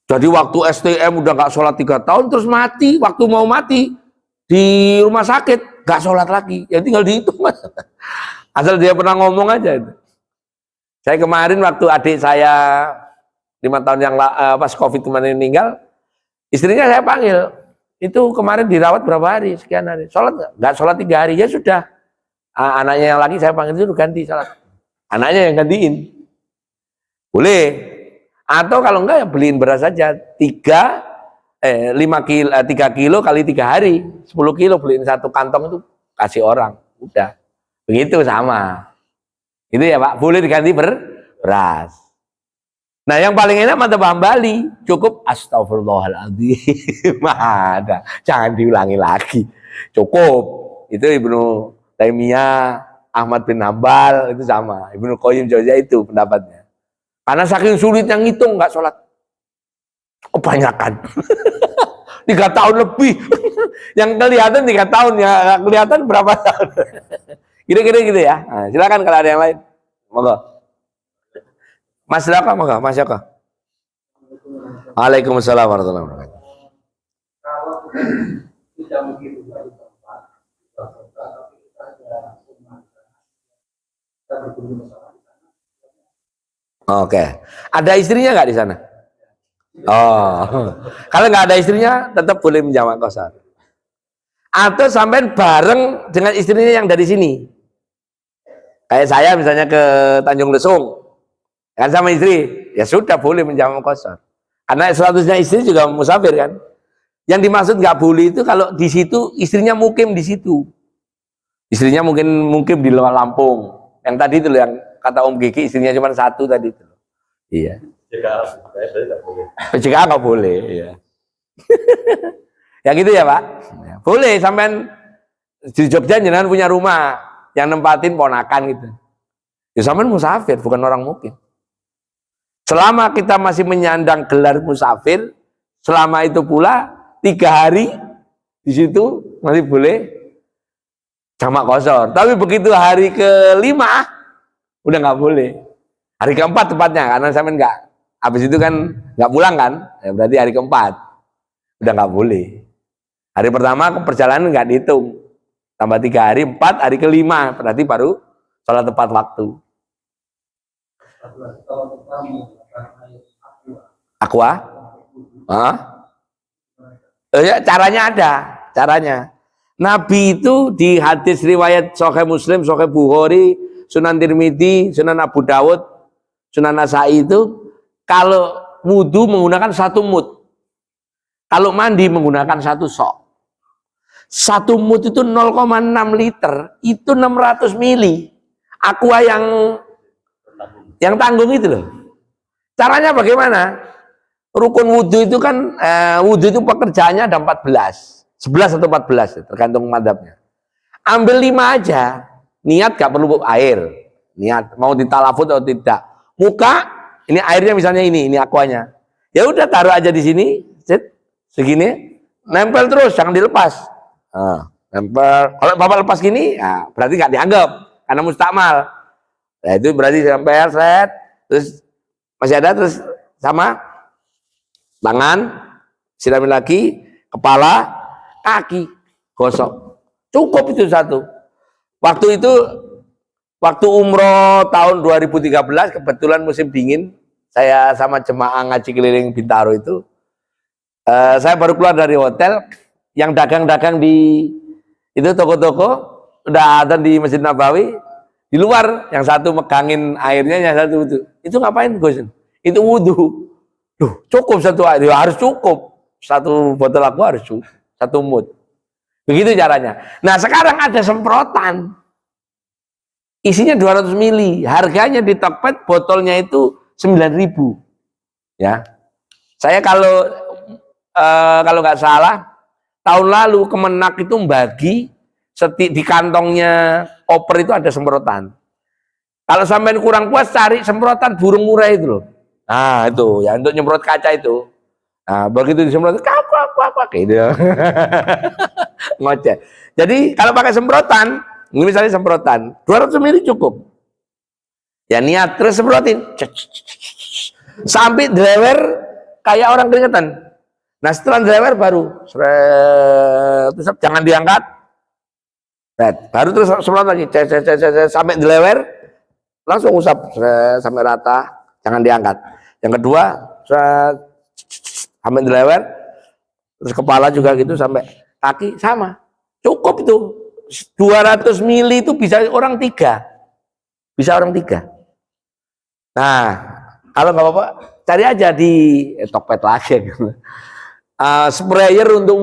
Jadi waktu STM udah nggak sholat 3 tahun, terus mati. Waktu mau mati di rumah sakit nggak sholat lagi. Ya tinggal dihitung mas. Asal dia pernah ngomong aja. Saya kemarin waktu adik saya 5 tahun yang pas COVID kemarin meninggal, istrinya saya panggil. Itu kemarin dirawat berapa hari? Sekian hari. Sholat nggak sholat 3 hari. Ya sudah. Anaknya yang lagi saya panggil itu ganti sholat. Anaknya yang gantiin. Boleh. Atau kalau enggak ya beliin beras saja 3 5 kilo, 3 kilo kali 3 hari, 10 kilo beliin satu kantong itu kasih orang, udah. Begitu sama. Itu ya Pak, boleh diganti beras. Nah yang paling enak mantap Hambali, cukup astagfirullahaladzim, ada, jangan diulangi lagi, cukup. Itu Ibnu Taimiyah, Ahmad bin Hambal itu sama, Ibnu Qayyim Jauziyah itu pendapatnya. Karena saking sulitnya ngitung nggak sholat, kebanyakan. 3 tahun lebih, yang kelihatan 3 tahun ya, kelihatan berapa tahun. Kira-kira gitu ya. Nah, silakan kalau ada yang lain, monggo. Mas Daka, monggo, Mas Joko. Waalaikumsalam warahmatullahi wabarakatuh. Kalau tidak begitu dari tempat, tapi kita ada kita berkunjung bersama di sana. Oke, ada istrinya nggak di sana? Oh, kalau nggak ada istrinya, tetap boleh menjamak qasar. Atau sampai bareng dengan istrinya yang dari sini. Kayak saya misalnya ke Tanjung Lesung, kan sama istri, ya sudah boleh menjamak qasar. Karena statusnya istri juga musafir kan. Yang dimaksud nggak boleh itu kalau di situ istrinya mukim di situ. Istrinya mungkin di luar Lampung. Yang tadi itu loh, yang kata Om Gigi istrinya cuma 1 tadi itu. Iya. PJKA nggak boleh, ya. Ya gitu ya Pak. Boleh sampean di Jogja jenengan punya rumah yang nempatin ponakan gitu. Ya sampean musafir, bukan orang mukim. Selama kita masih menyandang gelar musafir, selama itu pula 3 hari di situ masih boleh jamak qasar. Tapi begitu hari ke-5 udah nggak boleh. Hari ke-4 tepatnya, karena sampean nggak habis itu kan nggak pulang kan, ya berarti hari ke-4 udah nggak boleh. Hari pertama perjalanan nggak dihitung, tambah 3 hari, 4 hari ke-5 berarti baru sholat tepat waktu. Aqua? Ya, caranya ada, caranya. Nabi itu di hadis riwayat Sahih Muslim, Sahih Bukhari, Sunan Tirmidzi, Sunan Abu Dawud, Sunan Nasai itu kalau wudhu menggunakan 1 mud, kalau mandi menggunakan 1 sok. 1 mud itu 0,6 liter, itu 600 mili. Aqua yang tanggung itu loh. Caranya bagaimana? Rukun wudhu itu kan, wudhu itu pekerjaannya ada 14, 11 atau 14, tergantung madzhabnya. Ambil 5 aja, niat gak perlu air, niat mau ditalafut atau tidak. Muka, ini airnya misalnya ini aquanya. Ya udah taruh aja di sini, segini, nempel terus, jangan dilepas. Nempel. Kalau bapak lepas gini, ya berarti nggak dianggap karena mustakmal. Nah itu berarti nempel, terus masih ada, terus sama tangan, siramin lagi, kepala, kaki, gosok. Cukup itu 1. Waktu umroh tahun 2013, kebetulan musim dingin, saya sama jemaah ngaji keliling Bintaro itu, saya baru keluar dari hotel, yang dagang-dagang di itu toko-toko, udah ada di Masjid Nabawi, di luar, yang satu megangin airnya, yang satu itu ngapain Gus? Itu wudhu. Duh, cukup 1 air, ya harus cukup. 1 botol aku harus cukup, 1 mud. Begitu caranya. Nah sekarang ada semprotan, isinya 200 mili, harganya di Tokped botolnya itu 9.000. Ya, saya kalau nggak salah tahun lalu Kemenak itu membagi di kantongnya oper itu ada semprotan. Kalau sampai kurang puas cari semprotan burung murai itu loh. Nah itu ya untuk nyemprot kaca itu. Nah begitu disemprot kayak gitu. Ngoceh. Jadi kalau pakai semprotan, ini misalnya semprotan 200 mili cukup. Ya niat terus semprotin sampai driver kayak orang keringetan. Nah setelah driver baru terus jangan diangkat, baru terus semprot lagi sampai driver langsung usap sampai rata, jangan diangkat. Yang kedua sampai driver, terus kepala juga gitu sampai kaki sama, cukup itu 200 mili itu bisa orang 3, bisa orang 3. Nah kalau nggak apa-apa cari aja di Tokped lagi gitu. sprayer untuk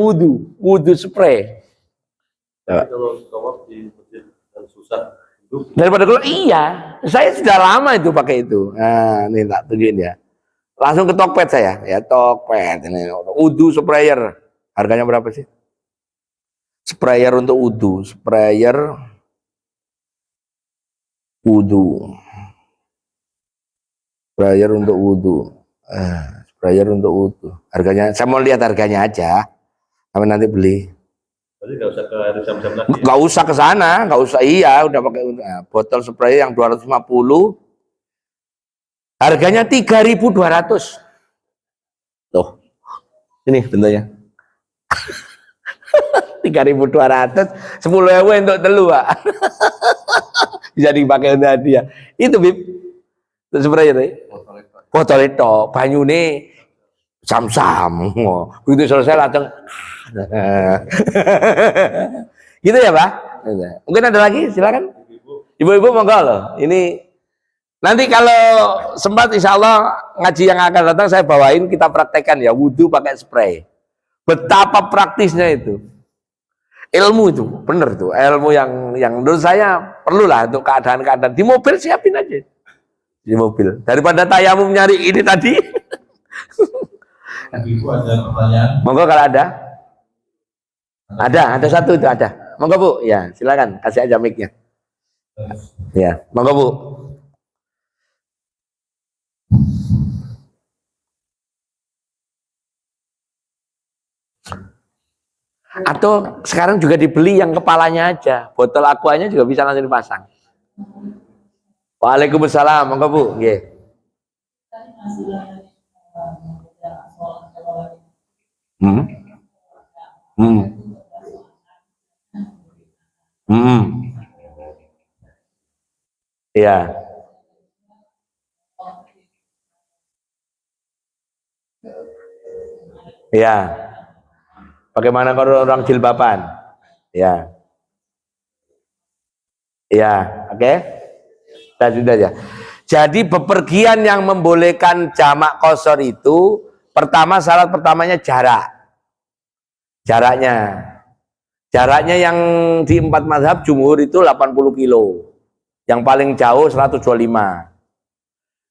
wudhu spray. Tapi kalau tawaf di masjid kan susah. Daripada kalau iya, saya sudah lama itu pakai itu. Nah, ini tak tunjukin ya. Langsung ke Tokped saya, ya Tokped ini wudhu sprayer. Harganya berapa sih? Sprayer untuk wudhu, sprayer wudhu, sprayer untuk wudhu, sprayer untuk wudhu. Harganya, saya mau lihat harganya aja, sampai nanti beli. Jadi nggak usah ke air zam-zam lagi. Nggak usah ke sana, nggak usah. Iya, udah pakai botol sprayer yang 250. Harganya 3.200. Tuh. Ini bentuknya. 3.200, 10.000 untuk telu, Pak. Bisa dipakai untuk hadiah. Itu Bib. Itu sprayer ya. Botol itu, banyune sam-sam. Begitu selesai langsung. Gitu ya, Pak? Mungkin ada lagi, silakan. Ibu-ibu monggo loh. Ini nanti kalau sempat insya Allah ngaji yang akan datang saya bawain, kita praktekkan ya wudhu pakai spray. Betapa praktisnya itu. Ilmu itu, bener tuh. Ilmu yang menurut saya perlulah untuk keadaan-keadaan. Di mobil siapin aja. Di mobil. Daripada tayamum nyari ini tadi. Ibu ada pertanyaan? Monggo kalau ada. Ada satu itu ada. Monggo Bu, ya silakan kasih aja mic-nya. Ya, monggo Bu. Atau sekarang juga dibeli yang kepalanya aja, botol aquanya juga bisa langsung dipasang. Waalaikumsalam, monggo Bu. Nggih. Hmm. Hmm. Hmm. Iya. Iya. Bagaimana kalau orang jilbaban? Ya. Ya, oke. Sudah ya. Jadi bepergian yang membolehkan jamak qashar itu pertama syarat pertamanya jarak. Jaraknya yang di 4 mazhab jumhur itu 80 kilo. Yang paling jauh 125.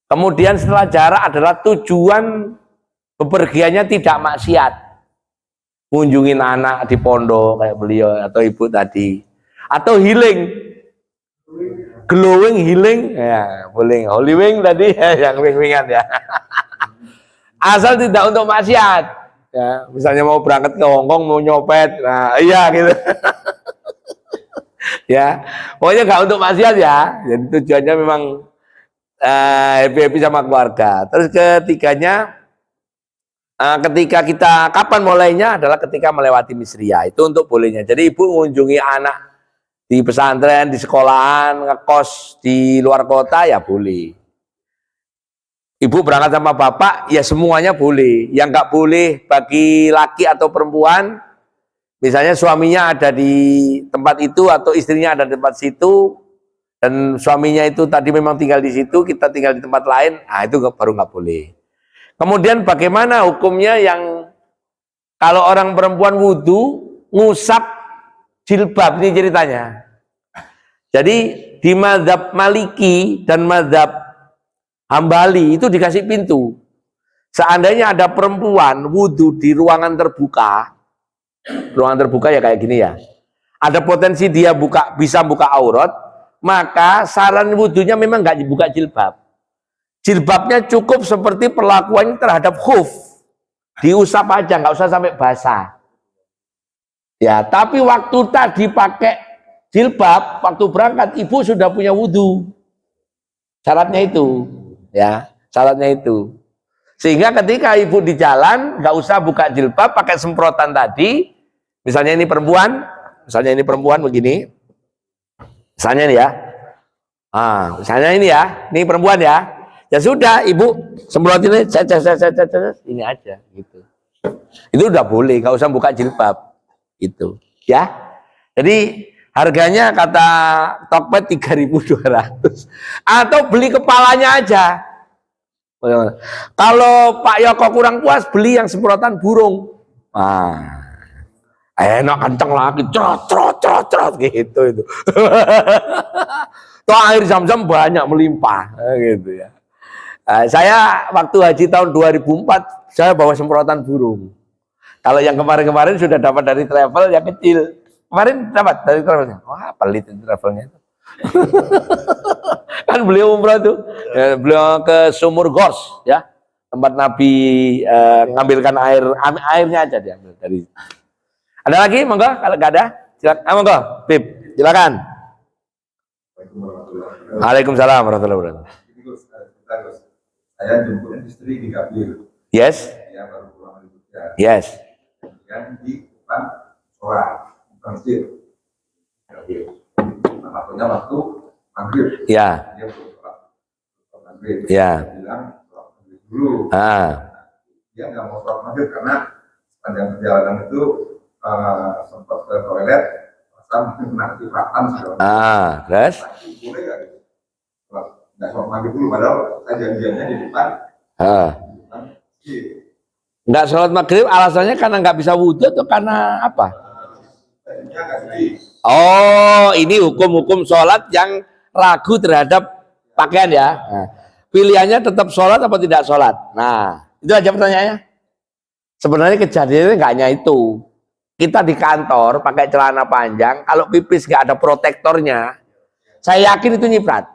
Kemudian setelah jarak adalah tujuan bepergiannya tidak maksiat. Kunjungin anak di pondok kayak beliau atau ibu tadi, atau healing, glowing healing, ya boleh, holy wing tadi ya, yang wing-wingan ya. Asal tidak untuk maksiat, ya misalnya mau berangkat ke Hongkong mau nyopet, nah iya gitu, ya pokoknya nggak untuk maksiat ya. Jadi tujuannya memang happy sama keluarga. Terus ketiganya, ketika kita kapan mulainya adalah ketika melewati misriyah, itu untuk bolehnya. Jadi ibu mengunjungi anak di pesantren, di sekolahan, ngekos di luar kota ya boleh. Ibu berangkat sama bapak ya semuanya boleh. Yang nggak boleh bagi laki atau perempuan, misalnya suaminya ada di tempat itu atau istrinya ada di tempat situ dan suaminya itu tadi memang tinggal di situ, kita tinggal di tempat lain, nah itu baru nggak boleh. Kemudian bagaimana hukumnya yang kalau orang perempuan wudhu ngusap jilbab, ini ceritanya. Jadi di mazhab Maliki dan mazhab Hambali itu dikasih pintu. Seandainya ada perempuan wudhu di ruangan terbuka ya kayak gini ya, ada potensi dia bisa buka aurat, maka saran wudhunya memang nggak dibuka jilbab. Jilbabnya cukup seperti perlakuannya terhadap khuf, diusap aja, nggak usah sampai basah. Ya, tapi waktu tadi pakai jilbab, waktu berangkat ibu sudah punya wudhu. Syaratnya itu, ya, syaratnya itu. Sehingga ketika ibu di jalan, nggak usah buka jilbab, pakai semprotan tadi. Misalnya ini perempuan begini. Misalnya ini ya. Misalnya ini ya, ini perempuan ya. Ya sudah, ibu semprot ini, ini aja gitu. Itu udah boleh, nggak usah buka jilbab, gitu. Ya, jadi harganya kata Tokped 3.200, atau beli kepalanya aja. Kalau Pak Yoko kurang puas, beli yang semprotan burung. Enak kenceng lagi, trot gitu itu. Toh air Zam-Zam banyak melimpah, gitu ya. Saya waktu haji tahun 2004 saya bawa semprotan burung. Kalau yang kemarin-kemarin sudah dapat dari travel yang kecil. Kemarin dapat dari travelnya. Wah, pelit itu travelnya. Kan beliau umrah tuh, ya, beliau ke Sumur Gors, ya, tempat Nabi ngambilkan airnya aja dia ambil dari. Ada lagi, monggo, kalau nggak ada, silakan. Monggo, Pip, silakan. Waalaikumsalam warahmatullahi wabarakatuh. Saya jemput istri di Gambir. Yes. Dia baru pulang dari Jogja. Yes. Kemudian di depan sholat masjid. Nah, waktunya waktu maghrib. Ya. Dia belum sholat maghrib. Ya. Dia bilang sholat maghrib dulu. Dia nggak mau sholat maghrib karena sepanjang perjalanan itu sempat ke toilet, rasa kena cipratan segala. Terus? Boleh nggak gitu? Nggak sholat maghrib dulu, padahal saya janjiannya di depan. Nggak sholat maghrib alasannya karena nggak bisa wudhu atau karena apa? Oh, ini hukum-hukum sholat yang ragu terhadap pakaian ya. Pilihannya tetap sholat atau tidak sholat. Nah, itu aja pertanyaannya. Sebenarnya kejadiannya nggak hanya itu. Kita di kantor pakai celana panjang, kalau pipis nggak ada protektornya, saya yakin itu nyiprat.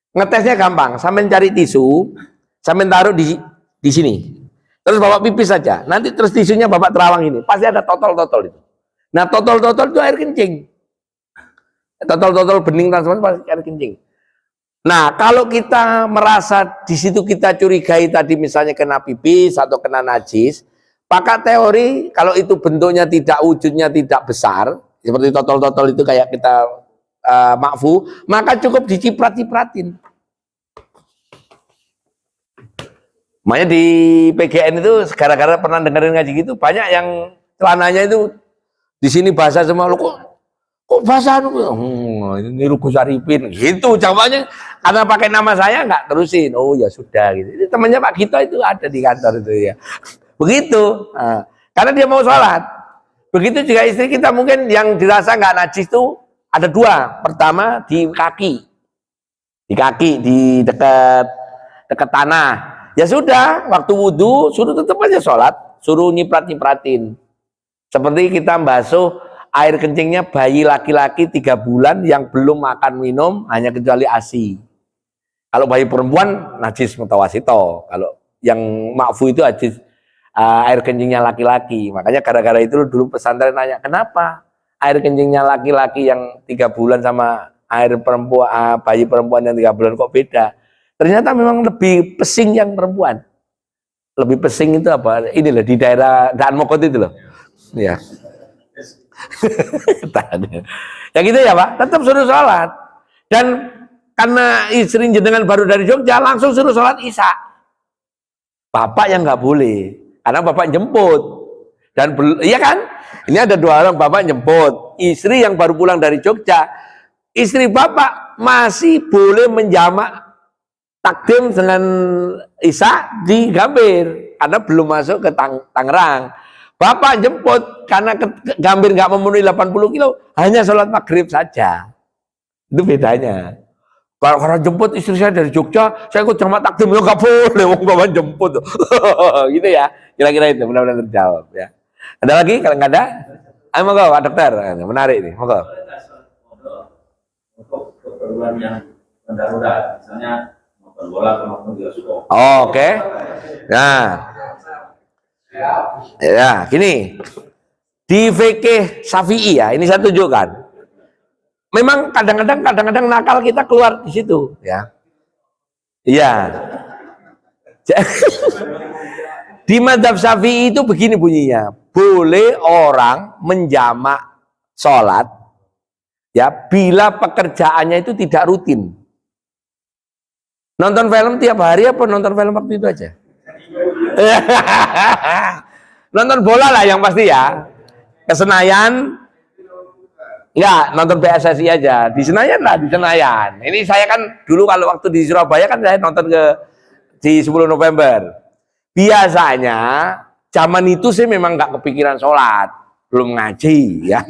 Ngetesnya gampang, sampai cari tisu, sampai taruh di sini. Terus bapak pipis saja. Nanti terus tisunya bapak terawang ini, pasti ada totol-totol itu. Nah, totol-totol itu air kencing. Totol-totol bening transparan pasti air kencing. Nah, kalau kita merasa di situ kita curigai tadi misalnya kena pipis atau kena najis, pakai teori kalau itu bentuknya tidak, wujudnya tidak besar, seperti totol-totol itu kayak kita makfu, maka cukup diciprat-cipratin. Makanya di PGN itu gara-gara pernah dengerin ngaji gitu, banyak yang celananya itu di sini basah semua. Lu kok basah? Ini Rugus Arifin gitu jawabannya, karena pakai nama saya nggak terusin. Oh ya sudah gitu. Ini temannya Pak Gito itu ada di kantor itu ya. Begitu, karena dia mau sholat. Begitu juga istri kita mungkin yang dirasa nggak najis itu ada dua. Pertama di kaki, di dekat tanah. Ya sudah, waktu wudhu suruh tetap aja sholat, suruh nyiprat-nyipratin. Seperti kita basuh air kencingnya bayi laki-laki 3 bulan yang belum makan minum hanya kecuali ASI. Kalau bayi perempuan najis mutawasito. Kalau yang makfu itu najis air kencingnya laki-laki. Makanya gara-gara itu dulu pesantren nanya, kenapa air kencingnya laki-laki yang 3 bulan sama air perempuan, bayi perempuan yang 3 bulan kok beda? Ternyata memang lebih pesing yang perempuan. Lebih pesing itu apa? Ini loh di daerah Daan Mokot itu loh. Ya. Ya gitu ya Pak. Tetap suruh sholat. Dan karena istri jenengan baru dari Jogja, langsung suruh sholat Isya. Bapak yang nggak boleh. Karena bapak jemput. Dan iya kan? Ini ada 2 orang, bapak jemput. Istri yang baru pulang dari Jogja. Istri bapak masih boleh menjamak takdim dengan Isya di Gambir karena belum masuk ke Tangerang. Bapak jemput karena Gambir nggak memenuhi 80 kilo, hanya sholat maghrib saja. Itu bedanya. Kalau orang jemput istri saya dari Jogja, saya ikut jamak takdim, ya nggak boleh, wong bapak jemput. Gitu ya, kira-kira itu mudah-mudahan terjawab ya. Ada lagi? Kalau nggak ada, ayo monggo Pak Dokter, menarik nih, monggo. Untuk keperluan yang mendarurat, misalnya nonton bola atau nonton bioskop. Oke. Nah, ya gini, di fikih Syafi'i ya, ini saya tunjukkan. Memang kadang-kadang nakal kita keluar di situ, ya. Iya. Di mazhab Syafi'i itu begini bunyinya, boleh orang menjamak sholat, ya, bila pekerjaannya itu tidak rutin. Nonton film tiap hari apa nonton film waktu itu aja? Nonton bola lah yang pasti ya. Ke Senayan, ya nonton PSSI aja. Di Senayan lah, di Senayan. Ini saya kan dulu kalau waktu di Surabaya kan saya nonton di 10 November. Biasanya zaman itu sih memang nggak kepikiran sholat, belum ngaji ya.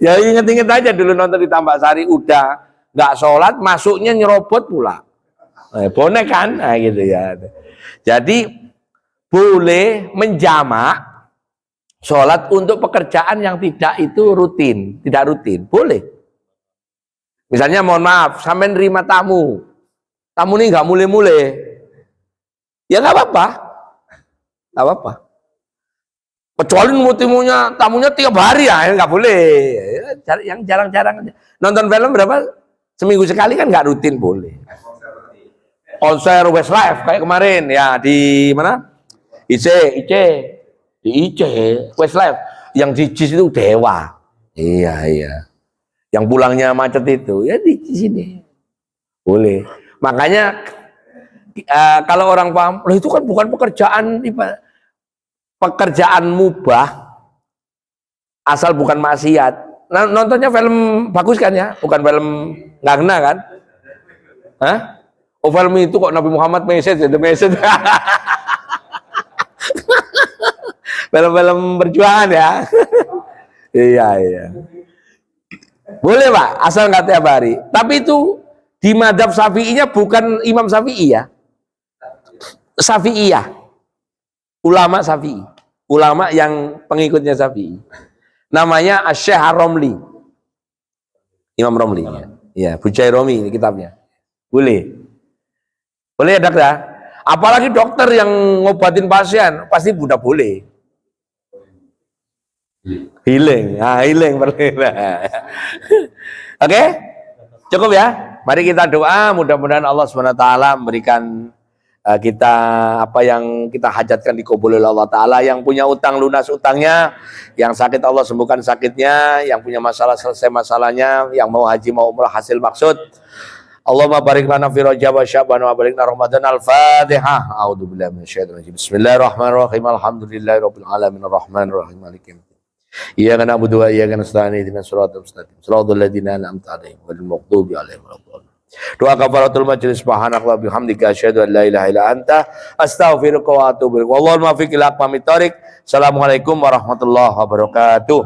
Ya inget-inget aja dulu nonton di Tambak Sari, udah nggak sholat, masuknya nyerobot pula. Bonek kan, nah, gitu ya. Jadi boleh menjamak sholat untuk pekerjaan yang tidak itu rutin, tidak rutin, boleh. Misalnya mohon maaf, sampai nerima tamu ini nggak mulai-mulai, ya nggak apa-apa, nggak apa-apa. Kecuali tamunya 3 hari ya, nggak boleh. Yang jarang-jarang nonton film berapa seminggu sekali kan nggak rutin, boleh. Konser Westlife kayak kemarin ya di mana? IC di IC Westlife, yang di JIS itu Dewa. Iya. Yang pulangnya macet itu ya di sini boleh. Makanya kalau orang paham, loh itu kan bukan pekerjaan mubah asal bukan maksiat. Nah, nontonnya film bagus kan ya, bukan film nggak kena kan? Hah? Oh, film itu kok Nabi Muhammad message, the message. Film-film perjuangan ya. Iya. Boleh Pak, asal nggak tiap hari. Tapi itu di madhab Syafi'inya bukan Imam Syafi'i ya. Syafi'iyah. Ulama Syafi'i. Ulama yang pengikutnya Syafi'i. Namanya Syekh Ar-Romli. Imam Romli. Ya, Bujai Romi ini kitabnya. Boleh. Boleh ya dokter? Apalagi dokter yang ngobatin pasien, pasti udah boleh. Healing, healing boleh. Oke? Cukup ya? Mari kita doa, mudah-mudahan Allah SWT memberikan kita apa yang kita hajatkan dikabul oleh Allah Ta'ala. Yang punya utang lunas utangnya, yang sakit Allah sembuhkan sakitnya, yang punya masalah selesai masalahnya, yang mau haji mau umrah hasil maksud. Allahumma barik lana fi Rajab wa Sya'ban wa barik lana Ramadan. Al-Fatihah. A'udzubillahi minasyaitonir rajim. Bismillahirrahmanirrahim. Alhamdulillahirabbil alamin arrahmanir rahim maliki yaumiddin. Iyyaka na'budu wa iyyaka nasta'in ihdinas siratal mustaqim. Shiratal ladzina an'amta 'alaihim ghairil maghdubi 'alaihim waladdallin. Doa kafaratul majlis, subhanaka wa bihamdika asyhadu an la ilaha illa anta astaghfiruka wa atubu ilaik. Wallahul muwaffiq ila aqwamit thoriq. Assalamualaikum warahmatullahi wabarakatuh.